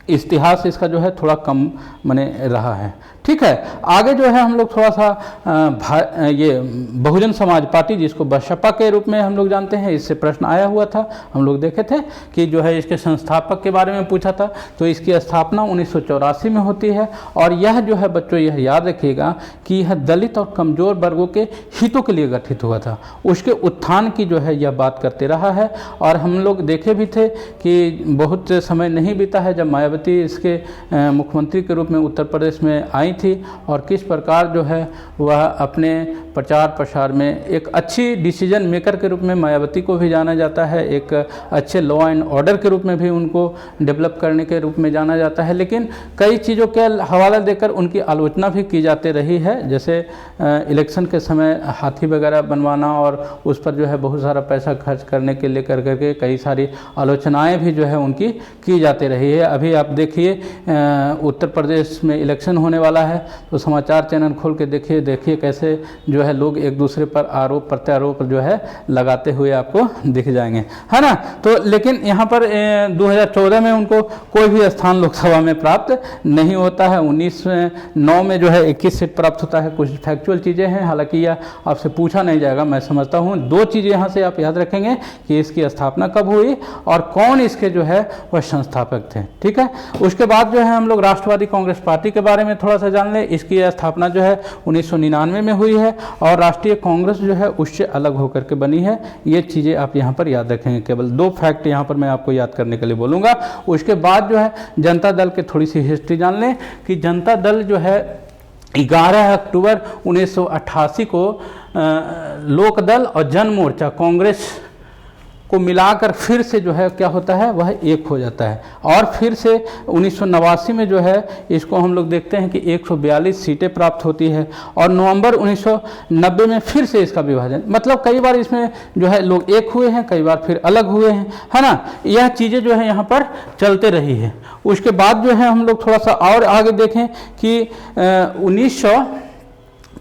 इतिहास इसका जो है थोड़ा कम बने रहा है, ठीक है। आगे जो है हम लोग थोड़ा सा ये बहुजन समाज पार्टी जिसको बसपा के रूप में हम लोग जानते हैं, इससे प्रश्न आया हुआ था। हम लोग देखे थे कि जो है इसके संस्थापक के बारे में पूछा था। तो इसकी स्थापना 1984 में होती है और यह जो है बच्चों यह याद रखिएगा कि यह दलित और कमज़ोर वर्गों के हितों के लिए गठित हुआ था। उसके उत्थान की जो है यह बात करते रहा है। और हम लोग देखे भी थे कि बहुत समय नहीं बीता है जब मायावती इसके मुख्यमंत्री के रूप में उत्तर प्रदेश में आई थी और किस प्रकार जो है वह अपने प्रचार प्रसार में एक अच्छी डिसीजन मेकर के रूप में मायावती को भी जाना जाता है। एक अच्छे लॉ एंड ऑर्डर के रूप में भी उनको डेवलप करने के रूप में जाना जाता है। लेकिन कई चीज़ों के हवाला देकर उनकी आलोचना भी की जाती रही है, जैसे इलेक्शन के समय हाथी वगैरह बनवाना और उस पर जो है बहुत सारा पैसा खर्च करने के लिए करके कई सारी आलोचनाएँ भी जो है उनकी की जाती रही है। अभी आप देखिए उत्तर प्रदेश में इलेक्शन होने वाला है तो समाचार चैनल खोल के देखिए कैसे जो है लोग एक दूसरे पर आरोप प्रत्यारोप जो है लगाते हुए आपको दिख जाएंगे, है ना। तो लेकिन यहाँ पर 2014 में उनको कोई भी स्थान लोकसभा में प्राप्त नहीं होता है। 1909 में जो है 21 सीट प्राप्त होता है। कुछ फैक्चुअल चीज़ें हैं, हालांकि यह आपसे पूछा नहीं जाएगा, मैं समझता हूँ। 2 चीज़ें यहाँ से आप याद रखेंगे कि इसकी स्थापना कब हुई और कौन इसके जो है वह संस्थापक थे, ठीक है। उसके बाद जो है हम लोग राष्ट्रवादी कांग्रेस पार्टी के बारे में थोड़ा सा जान लें। इसकी स्थापना जो है 1999 में हुई है और राष्ट्रीय कांग्रेस जो है उससे अलग होकर के बनी है। ये चीज़ें आप यहाँ पर याद रखेंगे। केवल 2 फैक्ट यहाँ पर मैं आपको याद करने के लिए बोलूँगा। उसके बाद जो है जनता दल की थोड़ी सी हिस्ट्री जान लें कि जनता दल जो है 11 अक्टूबर 1988 को लोकदल और जन मोर्चा कांग्रेस को मिलाकर फिर से जो है क्या होता है वह एक हो जाता है। और फिर से 1989 में जो है इसको हम लोग देखते हैं कि 142 सीटें प्राप्त होती है और नवंबर 1990 में फिर से इसका विभाजन, मतलब कई बार इसमें जो है लोग एक हुए हैं, कई बार फिर अलग हुए हैं, है ना। यह चीज़ें जो है यहाँ पर चलते रही है। उसके बाद जो है हम लोग थोड़ा सा और आगे देखें कि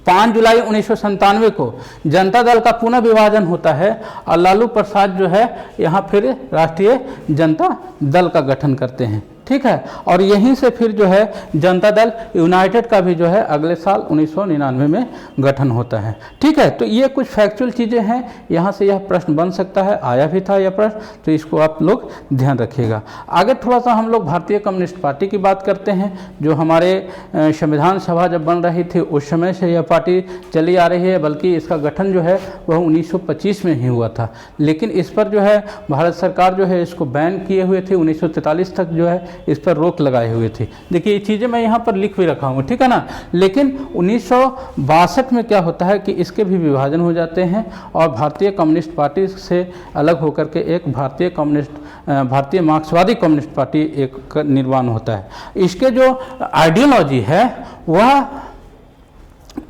5 जुलाई 1997 को जनता दल का पुनः विभाजन होता है और लालू प्रसाद जो है यहाँ फिर राष्ट्रीय जनता दल का गठन करते हैं, ठीक है। और यहीं से फिर जो है जनता दल यूनाइटेड का भी जो है अगले साल 1999 में गठन होता है, ठीक है। तो ये कुछ फैक्चुअल चीज़ें हैं, यहाँ से यह प्रश्न बन सकता है, आया भी था यह प्रश्न, तो इसको आप लोग ध्यान रखिएगा। आगे थोड़ा सा हम लोग भारतीय कम्युनिस्ट पार्टी की बात करते हैं, जो हमारे संविधान सभा जब बन रही थी उस समय से यह पार्टी चली आ रही है, बल्कि इसका गठन जो है वह 1925 में ही हुआ था, लेकिन इस पर जो है भारत सरकार जो है इसको बैन किए हुए थे, 1943 तक जो है इस पर रोक लगाए हुए थे। देखिए ये चीज़ें मैं यहाँ पर लिख भी रखा हूँ, ठीक है ना। लेकिन 1962 में क्या होता है कि इसके भी विभाजन हो जाते हैं और भारतीय कम्युनिस्ट पार्टी से अलग होकर के एक भारतीय मार्क्सवादी कम्युनिस्ट पार्टी एक का निर्माण होता है। इसके जो आइडियोलॉजी है वह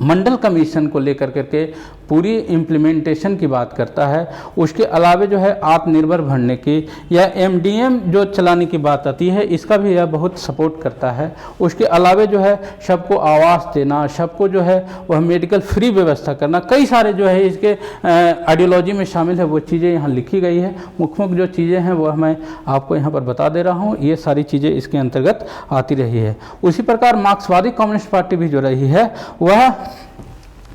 मंडल कमीशन को लेकर करके पूरी इम्प्लीमेंटेशन की बात करता है। उसके अलावे जो है आत्मनिर्भर बनने की या एमडीएम जो चलाने की बात आती है, इसका भी यह बहुत सपोर्ट करता है। उसके अलावे जो है सबको आवास देना, सबको जो है वह मेडिकल फ्री व्यवस्था करना, कई सारे जो है इसके आइडियोलॉजी में शामिल है, वो चीज़ें यहाँ लिखी गई है। मुख्य मुख्य जो चीज़ें हैं वह मैं आपको यहाँ पर बता दे रहा हूँ, ये सारी चीज़ें इसके अंतर्गत आती रही है। उसी प्रकार मार्क्सवादी कम्युनिस्ट पार्टी भी जो रही है वह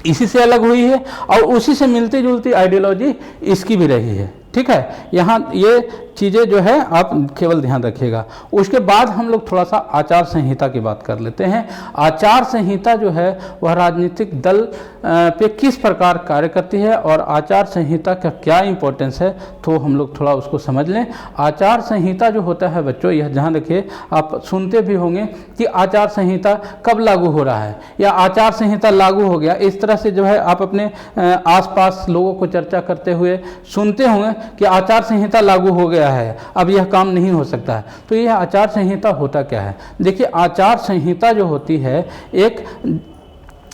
इसी से अलग हुई है और उसी से मिलती जुलती आइडियोलॉजी इसकी भी रही है, ठीक है। यहाँ ये चीज़ें जो है आप केवल ध्यान रखिएगा। उसके बाद हम लोग थोड़ा सा आचार संहिता की बात कर लेते हैं। आचार संहिता जो है वह राजनीतिक दल पे किस प्रकार कार्य करती है और आचार संहिता का क्या इंपॉर्टेंस है, तो हम लोग थोड़ा उसको समझ लें। आचार संहिता जो होता है बच्चों, यह ध्यान रखिए, आप सुनते भी होंगे कि आचार संहिता कब लागू हो रहा है या आचार संहिता लागू हो गया, इस तरह से जो है आप अपने आसपास लोगों को चर्चा करते हुए सुनते होंगे कि आचार संहिता लागू हो गया है, अब यह काम नहीं हो सकता है। तो यह आचार संहिता होता क्या है? देखिए, आचार संहिता जो होती है एक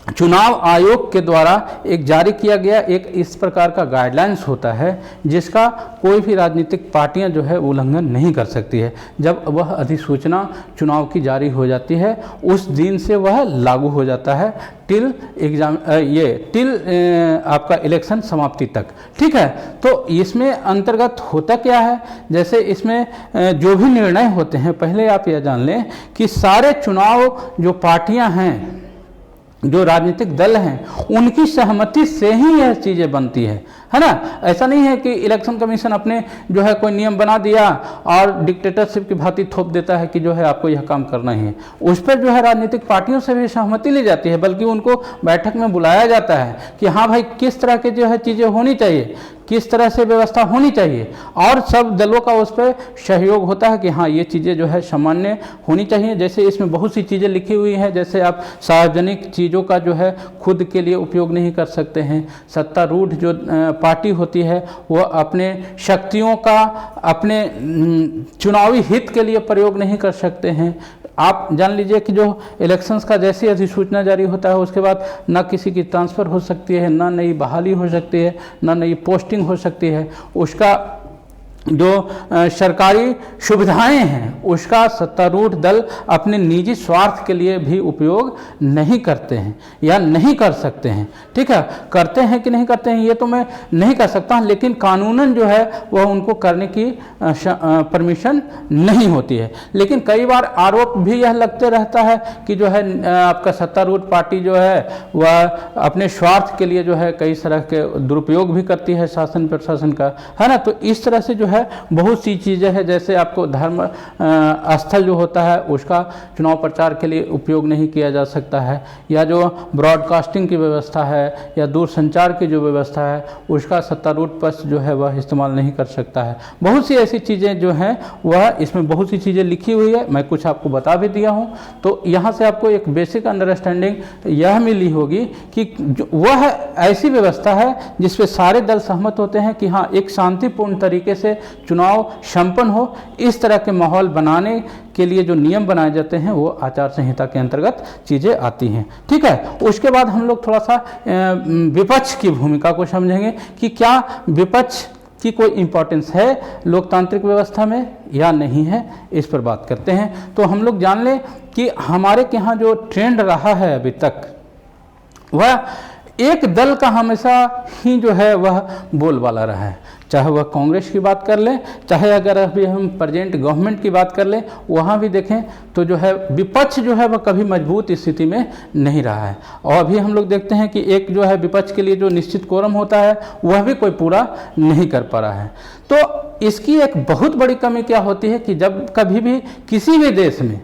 चुनाव आयोग के द्वारा एक जारी किया गया एक इस प्रकार का गाइडलाइंस होता है जिसका कोई भी राजनीतिक पार्टियां जो है उल्लंघन नहीं कर सकती है। जब वह अधिसूचना चुनाव की जारी हो जाती है उस दिन से वह लागू हो जाता है टिल आपका इलेक्शन समाप्ति तक, ठीक है। तो इसमें अंतर्गत होता क्या है, जैसे इसमें जो भी निर्णय होते हैं, पहले आप यह जान लें कि सारे चुनाव जो पार्टियां हैं, जो राजनीतिक दल हैं, उनकी सहमति से ही यह चीज़ें बनती है ना। ऐसा नहीं है कि इलेक्शन कमीशन अपने जो है कोई नियम बना दिया और डिक्टेटरशिप की भांति थोप देता है कि जो है आपको यह काम करना ही है। उस पर जो है राजनीतिक पार्टियों से भी सहमति ली जाती है, बल्कि उनको बैठक में बुलाया जाता है कि हाँ भाई किस तरह के जो है चीज़ें होनी चाहिए, किस तरह से व्यवस्था होनी चाहिए, और सब दलों का उस पर सहयोग होता है कि हाँ ये चीज़ें जो है सामान्य होनी चाहिए। जैसे इसमें बहुत सी चीज़ें लिखी हुई हैं, जैसे आप सार्वजनिक चीज़ों का जो है खुद के लिए उपयोग नहीं कर सकते हैं। सत्तारूढ़ जो पार्टी होती है वह अपने शक्तियों का अपने चुनावी हित के लिए प्रयोग नहीं कर सकते हैं। आप जान लीजिए कि जो इलेक्शंस का जैसी अधिसूचना जारी होता है उसके बाद ना किसी की ट्रांसफ़र हो सकती है, ना नई बहाली हो सकती है, ना नई पोस्टिंग हो सकती है। उसका जो सरकारी सुविधाएं हैं उसका सत्तारूढ़ दल अपने निजी स्वार्थ के लिए भी उपयोग नहीं करते हैं या नहीं कर सकते हैं, ठीक है। करते हैं कि नहीं करते हैं ये तो मैं नहीं कर सकता, लेकिन कानूनन जो है वह उनको करने की परमिशन नहीं होती है। लेकिन कई बार आरोप भी यह लगते रहता है कि जो है आपका सत्तारूढ़ पार्टी जो है वह अपने स्वार्थ के लिए जो है कई तरह के दुरुपयोग भी करती है शासन प्रशासन का, है ना। तो इस तरह से जो है बहुत सी चीज़ें हैं, जैसे आपको धर्म स्थल जो होता है उसका चुनाव प्रचार के लिए उपयोग नहीं किया जा सकता है, या जो ब्रॉडकास्टिंग की व्यवस्था है या दूरसंचार की जो व्यवस्था है उसका सत्तारूढ़ पक्ष जो है वह इस्तेमाल नहीं कर सकता है। बहुत सी ऐसी चीज़ें जो हैं वह इसमें बहुत सी चीज़ें लिखी हुई है, मैं कुछ आपको बता भी दिया हूँ। तो यहाँ से आपको एक बेसिक अंडरस्टैंडिंग यह मिली होगी कि वह ऐसी व्यवस्था है जिसपे सारे दल सहमत होते हैं कि हाँ एक शांतिपूर्ण तरीके से चुनाव संपन्न हो। इस तरह के माहौल बनाने के लिए जो नियम बनाए जाते हैं वो आचार संहिता के अंतर्गत चीज़ें आती हैं, ठीक है। उसके बाद हम लोग थोड़ा सा विपक्ष की भूमिका को समझेंगे कि क्या विपक्ष की कोई इम्पोर्टेंस है लोकतांत्रिक व्यवस्था में या नहीं है, इस पर बात करते हैं। तो हम लोग जान लें कि हमारे यहाँ जो ट्रेंड रहा है अभी तक वह एक दल का हमेशा ही जो है वह बोलबाला रहा है, चाहे वह कांग्रेस की बात कर लें, चाहे अगर अभी हम प्रेजेंट गवर्नमेंट की बात कर लें, वहाँ भी देखें तो जो है विपक्ष जो है वह कभी मजबूत स्थिति में नहीं रहा है। और अभी हम लोग देखते हैं कि एक जो है विपक्ष के लिए जो निश्चित कोरम होता है वह भी कोई पूरा नहीं कर पा रहा है। तो इसकी एक बहुत बड़ी कमी क्या होती है कि जब कभी भी किसी भी देश में,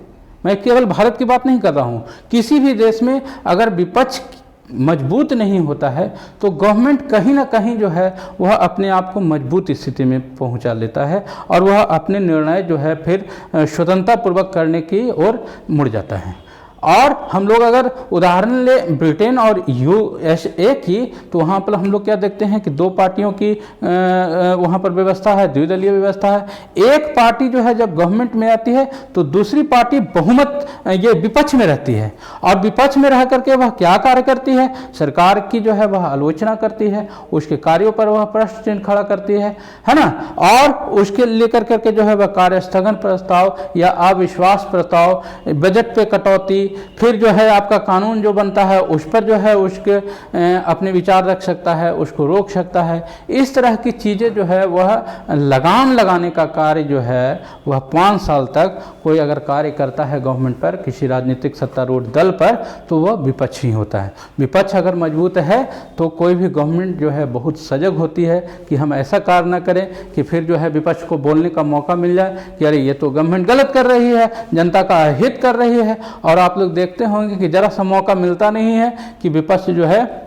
मैं केवल भारत की बात नहीं कर रहा हूँ, किसी भी देश में अगर विपक्ष मजबूत नहीं होता है तो गवर्नमेंट कहीं ना कहीं जो है वह अपने आप को मजबूत स्थिति में पहुंचा लेता है और वह अपने निर्णय जो है फिर स्वतंत्रता पूर्वक करने की ओर मुड़ जाता है। और हम लोग अगर उदाहरण ले ब्रिटेन और यूएसए की, तो वहाँ पर हम लोग क्या देखते हैं कि दो पार्टियों की वहाँ पर व्यवस्था है, द्विदलीय व्यवस्था है। एक पार्टी जो है जब गवर्नमेंट में आती है तो दूसरी पार्टी बहुमत ये विपक्ष में रहती है, और विपक्ष में रह करके वह क्या कार्य करती है, सरकार की जो है वह आलोचना करती है, उसके कार्यों पर वह प्रश्न चिन्ह खड़ा करती है ना, और उसके लेकर करके जो है वह कार्य स्थगन प्रस्ताव या अविश्वास प्रस्ताव, बजट पे कटौती, फिर जो है आपका कानून जो बनता है उस पर जो है उसके अपने विचार रख सकता है, उसको रोक सकता है। इस तरह की चीज़ें जो है वह लगाम लगाने का कार्य जो है वह 5 साल तक कोई अगर कार्य करता है गवर्नमेंट पर, किसी राजनीतिक सत्तारूढ़ दल पर, तो वह विपक्ष ही होता है। विपक्ष अगर मजबूत है तो कोई भी गवर्नमेंट जो है बहुत सजग होती है कि हम ऐसा कार्य न करें कि फिर जो है विपक्ष को बोलने का मौका मिल जाए कि अरे ये तो गवर्नमेंट गलत कर रही है, जनता का हित कर रही है। और आप लोग देखते होंगे कि जरा सा मौका मिलता नहीं है कि विपक्ष जो है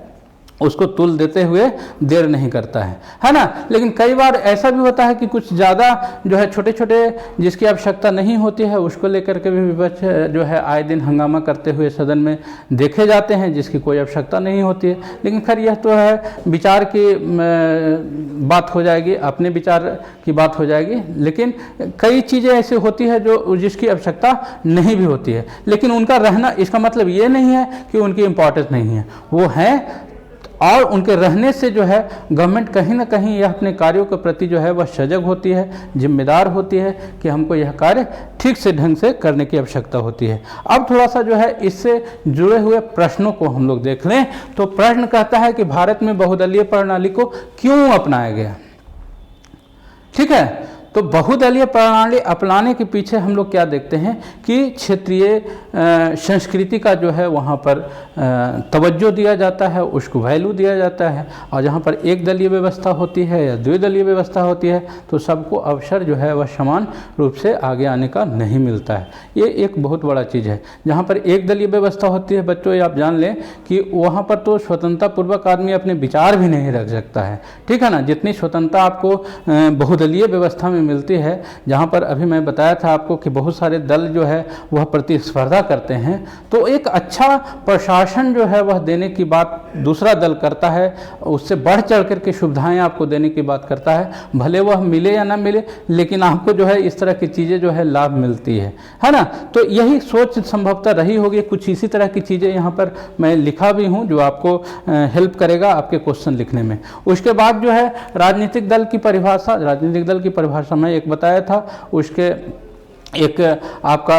उसको तुल देते हुए देर नहीं करता है ना। लेकिन कई बार ऐसा भी होता है कि कुछ ज़्यादा जो है छोटे छोटे जिसकी आवश्यकता नहीं होती है उसको लेकर के भी विपक्ष जो है आए दिन हंगामा करते हुए सदन में देखे जाते हैं, जिसकी कोई आवश्यकता नहीं होती है। लेकिन खैर यह तो है विचार की बात हो जाएगी, अपने विचार की बात हो जाएगी। लेकिन कई चीज़ें ऐसी होती है जो जिसकी आवश्यकता नहीं भी होती है, लेकिन उनका रहना इसका मतलब ये नहीं है कि उनकी इम्पोर्टेंस नहीं है, वो है। और उनके रहने से जो है गवर्नमेंट कहीं ना कहीं यह अपने कार्यों के प्रति जो है वह सजग होती है, जिम्मेदार होती है कि हमको यह कार्य ठीक से ढंग से करने की आवश्यकता होती है। अब थोड़ा सा जो है इससे जुड़े हुए प्रश्नों को हम लोग देख लें तो प्रश्न कहता है कि भारत में बहुदलीय प्रणाली को क्यों अपनाया गया। ठीक है, तो बहुदलीय प्रणाली अपनाने के पीछे हम लोग क्या देखते हैं कि क्षेत्रीय संस्कृति का जो है वहाँ पर तवज्जो दिया जाता है, उसको वैल्यू दिया जाता है। और जहाँ पर एक दलीय व्यवस्था होती है या द्विदलीय व्यवस्था होती है तो सबको अवसर जो है वह समान रूप से आगे आने का नहीं मिलता है। ये एक बहुत बड़ा चीज़ है। जहाँ पर एक दलीय व्यवस्था होती है बच्चों, ये आप जान लें कि वहाँ पर तो स्वतंत्रता पूर्वक आदमी अपने विचार भी नहीं रख सकता है। ठीक है ना, जितनी स्वतंत्रता आपको बहुदलीय व्यवस्था में मिलती है, जहाँ पर अभी मैं बताया था आपको कि बहुत सारे दल जो है वह प्रतिस्पर्धा करते हैं, तो एक अच्छा प्रशासन जो है वह देने की बात दूसरा दल करता है, उससे बढ़ चढ़ करके सुविधाएं आपको देने की बात करता है। भले वह मिले या ना मिले, लेकिन आपको जो है इस तरह की चीज़ें जो है लाभ मिलती है ना। तो यही सोच संभवतः रही होगी। कुछ इसी तरह की चीज़ें यहाँ पर मैं लिखा भी हूँ जो आपको हेल्प करेगा आपके क्वेश्चन लिखने में। उसके बाद जो है राजनीतिक दल की परिभाषा, राजनीतिक दल की परिभाषा मैं एक बताया था, उसके एक आपका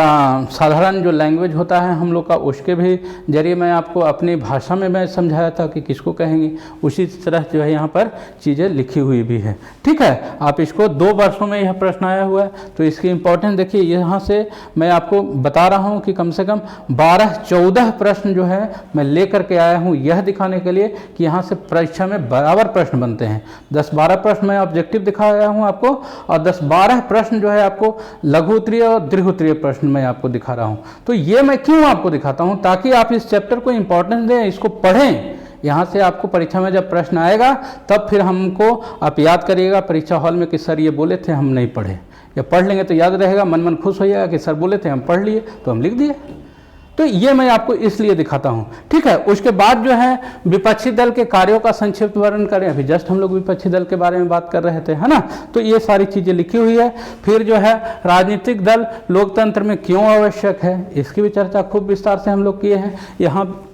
साधारण जो लैंग्वेज होता है हम लोग का, उसके भी जरिए मैं आपको अपनी भाषा में मैं समझाया था कि किसको कहेंगे। उसी तरह जो है यहाँ पर चीज़ें लिखी हुई भी है। ठीक है, आप इसको 2 वर्षों में यह प्रश्न आया हुआ है तो इसकी इम्पोर्टेंस देखिए। यहाँ से मैं आपको बता रहा हूँ कि कम से कम 12-14 प्रश्न जो है मैं ले करके आया हूँ, यह दिखाने के लिए कि यहाँ से परीक्षा में बराबर प्रश्न बनते हैं। 10-12 प्रश्न मैं ऑब्जेक्टिव दिखाया हूँ आपको, और 10-12 प्रश्न जो है आपको लघु उत्तरीय और दीर्घ उत्तरीय प्रश्न मैं आपको दिखा रहा हूं। तो ये मैं क्यों आपको दिखाता हूं, ताकि आप इस चैप्टर को इंपॉर्टेंस दें, इसको पढ़ें। यहाँ से आपको परीक्षा में जब प्रश्न आएगा तब फिर हमको आप याद करिएगा परीक्षा हॉल में कि सर ये बोले थे हम नहीं पढ़े, या पढ़ लेंगे तो याद रहेगा, मन खुश हो जाएगा कि सर बोले थे हम पढ़ लिए तो हम लिख दिए। तो ये मैं आपको इसलिए दिखाता हूं। ठीक है, उसके बाद जो है विपक्षी दल के कार्यों का संक्षिप्त वर्णन करें। अभी जस्ट हम लोग विपक्षी दल के बारे में बात कर रहे थे, है ना। तो ये सारी चीजें लिखी हुई है। फिर जो है राजनीतिक दल लोकतंत्र में क्यों आवश्यक है, इसकी भी चर्चा खूब विस्तार से हम लोग किए हैं। यहाँ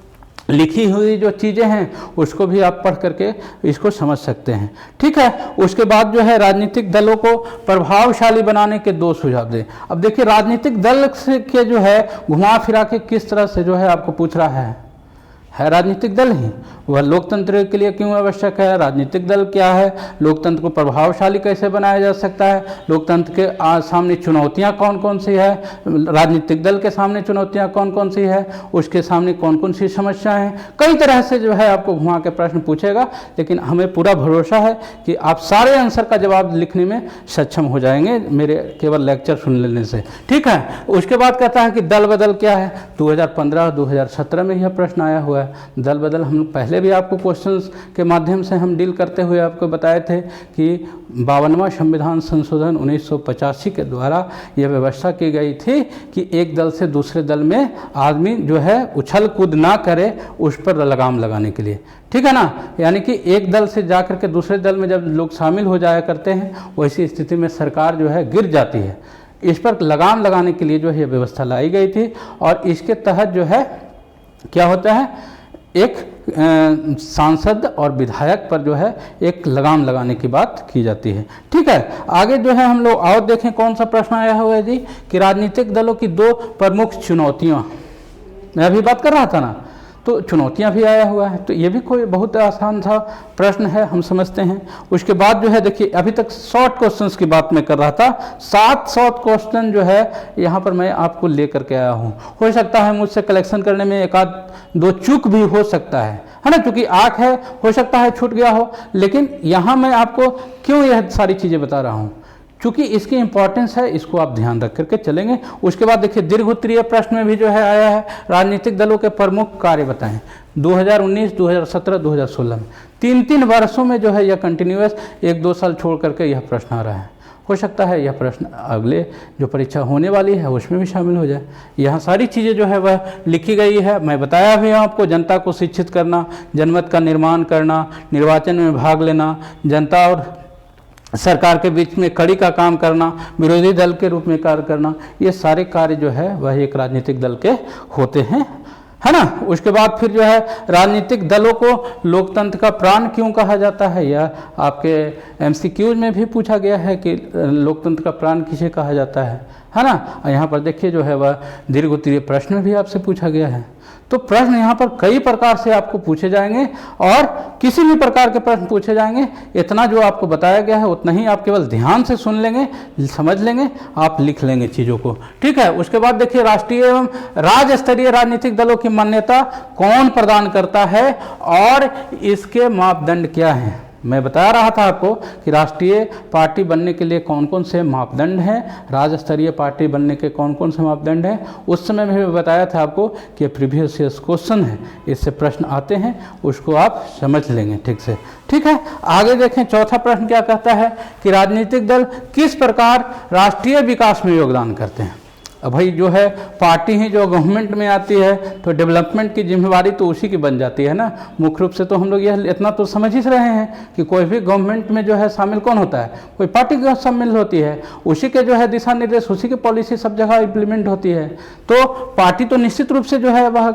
लिखी हुई जो चीज़ें हैं उसको भी आप पढ़ करके इसको समझ सकते हैं। ठीक है, उसके बाद जो है राजनीतिक दलों को प्रभावशाली बनाने के 2 सुझाव दें। अब देखिए राजनीतिक दल से के जो है घुमा फिरा के किस तरह से जो है आपको पूछ रहा है राजनीतिक दल ही। वह लोकतंत्र के लिए क्यों आवश्यक है, राजनीतिक दल क्या है, लोकतंत्र को प्रभावशाली कैसे बनाया जा सकता है, लोकतंत्र के सामने चुनौतियां कौन कौन सी है, राजनीतिक दल के सामने चुनौतियां कौन कौन सी है, उसके सामने कौन कौन सी समस्याएं हैं, कई तरह से जो है आपको घुमा के प्रश्न पूछेगा। लेकिन हमें पूरा भरोसा है कि आप सारे आंसर का जवाब लिखने में सक्षम हो जाएंगे मेरे केवल लेक्चर सुन लेने से, ठीक है। उसके बाद कहता है कि दल बदल क्या है। 2015-2017 में यह प्रश्न आया हुआ है। दल बदल हम पहले भी आपको क्वेश्चंस के माध्यम से हम डील करते हुए आपको बताए थे कि 52वां संविधान संशोधन 1985 के द्वारा यह व्यवस्था की गई थी कि एक दल से दूसरे दल में आदमी जो है उछल कूद ना करे, उस पर लगाम लगाने के लिए, ठीक है ना। यानी कि एक दल से जाकर के दूसरे दल में जब लोग शामिल हो जाया करते हैं, वैसी स्थिति में सरकार जो है गिर जाती है। इस पर लगाम लगाने के लिए जो है व्यवस्था लाई गई थी और इसके तहत जो है क्या होता है, एक सांसद और विधायक पर जो है एक लगाम लगाने की बात की जाती है, ठीक है। आगे जो है हम लोग और देखें कौन सा प्रश्न आया हुआ है जी, कि राजनीतिक दलों की 2 प्रमुख चुनौतियां, मैं अभी बात कर रहा था ना, तो चुनौतियां भी आया हुआ है। तो ये भी कोई बहुत आसान सा प्रश्न है, हम समझते हैं। उसके बाद जो है देखिए, अभी तक शॉर्ट क्वेश्चंस की बात मैं कर रहा था, 7 शॉर्ट क्वेश्चन जो है यहाँ पर मैं आपको लेकर के आया हूँ। हो सकता है मुझसे कलेक्शन करने में 1-2 चूक भी हो सकता है ना, क्योंकि आंख है, हो सकता है छूट गया हो। लेकिन यहाँ मैं आपको क्यों यह सारी चीज़ें बता रहा हूँ, क्योंकि इसकी इंपॉर्टेंस है, इसको आप ध्यान रख करके चलेंगे। उसके बाद देखिए दीर्घ उत्तरीय प्रश्न में भी जो है आया है, राजनीतिक दलों के प्रमुख कार्य बताएं। 2019, 2017, 2016 में 3-3 वर्षों में जो है यह कंटिन्यूअस 1-2 साल छोड़ करके यह प्रश्न आ रहा है। हो सकता है यह प्रश्न अगले जो परीक्षा होने वाली है उसमें भी शामिल हो जाए। यहाँ सारी चीज़ें जो है वह लिखी गई है। मैं बताया भी हूँ आपको, जनता को शिक्षित करना, जनमत का निर्माण करना, निर्वाचन में भाग लेना, जनता और सरकार के बीच में कड़ी का काम करना, विरोधी दल के रूप में कार्य करना, ये सारे कार्य जो है वह एक राजनीतिक दल के होते हैं, है ना। उसके बाद फिर जो है राजनीतिक दलों को लोकतंत्र का प्राण क्यों कहा जाता है, यह आपके MCQs में भी पूछा गया है कि लोकतंत्र का प्राण किसे कहा जाता है ना। यहाँ पर देखिए जो है वह दीर्घ उत्तरीय प्रश्न भी आपसे पूछा गया है। तो प्रश्न यहाँ पर कई प्रकार से आपको पूछे जाएंगे और किसी भी प्रकार के प्रश्न पूछे जाएंगे। इतना जो आपको बताया गया है उतना ही आप केवल ध्यान से सुन लेंगे, समझ लेंगे, आप लिख लेंगे चीज़ों को, ठीक है। उसके बाद देखिए राष्ट्रीय एवं राज्य स्तरीय राजनीतिक दलों की मान्यता कौन प्रदान करता है और इसके मापदंड क्या हैं। मैं बता रहा था आपको कि राष्ट्रीय पार्टी बनने के लिए कौन कौन से मापदंड हैं, राज्य स्तरीय पार्टी बनने के कौन कौन से मापदंड हैं। उस समय में बताया था आपको कि प्रीवियस ईयर क्वेश्चन है, इससे प्रश्न आते हैं, उसको आप समझ लेंगे ठीक से, ठीक है। आगे देखें, चौथा प्रश्न क्या कहता है कि राजनीतिक दल किस प्रकार राष्ट्रीय विकास में योगदान करते हैं। अब भाई जो है पार्टी ही जो गवर्नमेंट में आती है तो डेवलपमेंट की जिम्मेवारी तो उसी की बन जाती है ना। मुख्य रूप से तो हम लोग यह इतना तो समझ ही रहे हैं कि कोई भी गवर्नमेंट में जो है शामिल कौन होता है, कोई पार्टी की शामिल होती है, उसी के जो है दिशा निर्देश, उसी की पॉलिसी सब जगह इम्प्लीमेंट होती है। तो पार्टी तो निश्चित रूप से जो है वह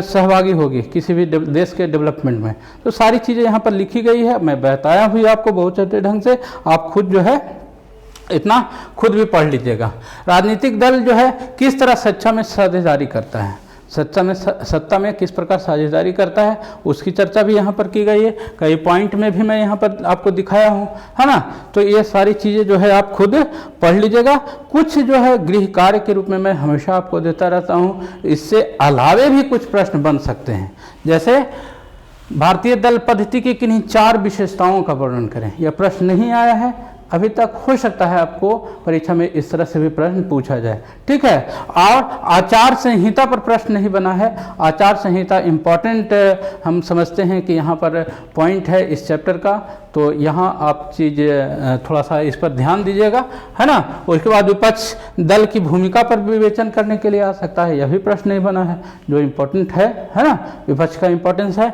सहभागी होगी किसी भी देश के डेवलपमेंट में। तो सारी चीज़ें यहाँ पर लिखी गई है, मैं बताया हुई आपको बहुत अच्छे ढंग से, आप खुद जो है इतना खुद भी पढ़ लीजिएगा। राजनीतिक दल जो है किस तरह सत्ता में साझेदारी करता है, सत्ता में किस प्रकार साझेदारी करता है, उसकी चर्चा भी यहाँ पर की गई है। कई पॉइंट में भी मैं यहाँ पर आपको दिखाया हूँ, है ना। तो ये सारी चीज़ें जो है आप खुद पढ़ लीजिएगा। कुछ जो है गृह कार्य के रूप में मैं हमेशा आपको देता रहता हूँ, इससे अलावे भी कुछ प्रश्न बन सकते हैं। जैसे भारतीय दल पद्धति की किन्हीं 4 विशेषताओं का वर्णन करें, यह प्रश्न नहीं आया है अभी तक, हो सकता है आपको परीक्षा में इस तरह से भी प्रश्न पूछा जाए, ठीक है। और आचार संहिता पर प्रश्न नहीं बना है। आचार संहिता इम्पॉर्टेंट हम समझते हैं कि यहाँ पर पॉइंट है इस चैप्टर का, तो यहाँ आप चीज़ थोड़ा सा इस पर ध्यान दीजिएगा, है ना। उसके बाद विपक्ष दल की भूमिका पर विवेचन करने के लिए आ सकता है, यह भी प्रश्न नहीं बना है, जो इम्पोर्टेंट है ना, विपक्ष का इम्पोर्टेंस है।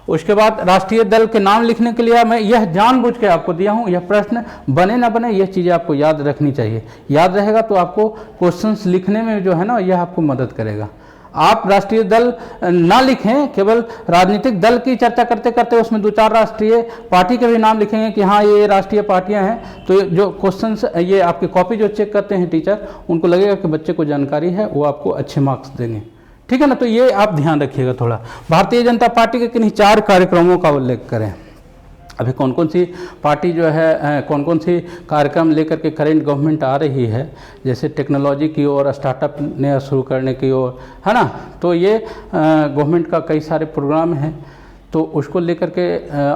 उसके बाद राष्ट्रीय दल के नाम लिखने के लिए मैं यह जानबूझ के आपको दिया हूँ, यह प्रश्न बने ना बने यह चीज़ें आपको याद रखनी चाहिए। याद रहेगा तो आपको क्वेश्चंस लिखने में जो है ना यह आपको मदद करेगा। आप राष्ट्रीय दल ना लिखें, केवल राजनीतिक दल की चर्चा करते करते उसमें 2-4 राष्ट्रीय पार्टी के भी नाम लिखेंगे कि हाँ ये राष्ट्रीय पार्टियां हैं, तो जो क्वेश्चंस ये आपकी कॉपी जो चेक करते हैं टीचर, उनको लगेगा कि बच्चे को जानकारी है, वो आपको अच्छे मार्क्स देंगे, ठीक है ना। तो ये आप ध्यान रखिएगा थोड़ा। भारतीय जनता पार्टी के किन्हीं 4 कार्यक्रमों का उल्लेख करें। अभी कौन कौन सी पार्टी जो है कौन कौन सी कार्यक्रम लेकर के करेंट गवर्नमेंट आ रही है, जैसे टेक्नोलॉजी की ओर, स्टार्टअप नया शुरू करने की ओर, है ना। तो ये गवर्नमेंट का कई सारे प्रोग्राम हैं, तो उसको लेकर के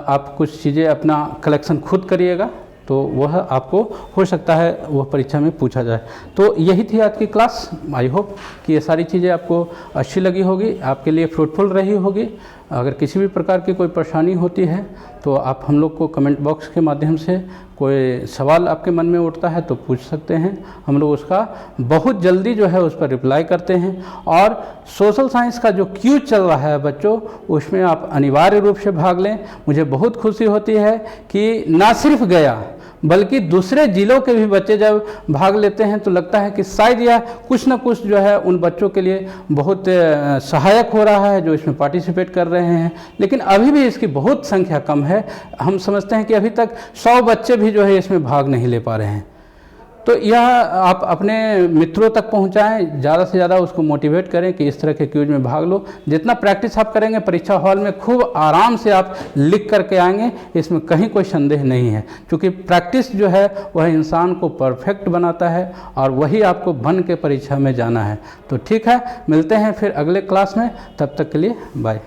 आप कुछ चीज़ें अपना कलेक्शन खुद करिएगा, तो वह आपको हो सकता है वह परीक्षा में पूछा जाए। तो यही थी आज की क्लास। आई होप कि ये सारी चीज़ें आपको अच्छी लगी होगी, आपके लिए फ्रूटफुल रही होगी। अगर किसी भी प्रकार की कोई परेशानी होती है तो आप हम लोग को कमेंट बॉक्स के माध्यम से, कोई सवाल आपके मन में उठता है तो पूछ सकते हैं। हम लोग उसका बहुत जल्दी जो है उस पर रिप्लाई करते हैं। और सोशल साइंस का जो क्यूज चल रहा है बच्चों, उसमें आप अनिवार्य रूप से भाग लें। मुझे बहुत खुशी होती है कि ना सिर्फ गया बल्कि दूसरे ज़िलों के भी बच्चे जब भाग लेते हैं तो लगता है कि शायद यह कुछ न कुछ जो है उन बच्चों के लिए बहुत सहायक हो रहा है जो इसमें पार्टिसिपेट कर रहे हैं। लेकिन अभी भी इसकी बहुत संख्या कम है। हम समझते हैं कि अभी तक 100 बच्चे भी जो है इसमें भाग नहीं ले पा रहे हैं। तो यह आप अपने मित्रों तक पहुंचाएं, ज़्यादा से ज़्यादा उसको मोटिवेट करें कि इस तरह के क्यूज में भाग लो। जितना प्रैक्टिस आप करेंगे परीक्षा हॉल में खूब आराम से आप लिख करके आएंगे, इसमें कहीं कोई संदेह नहीं है। क्योंकि प्रैक्टिस जो है वह इंसान को परफेक्ट बनाता है और वही आपको बन के परीक्षा में जाना है। तो ठीक है, मिलते हैं फिर अगले क्लास में, तब तक के लिए बाय।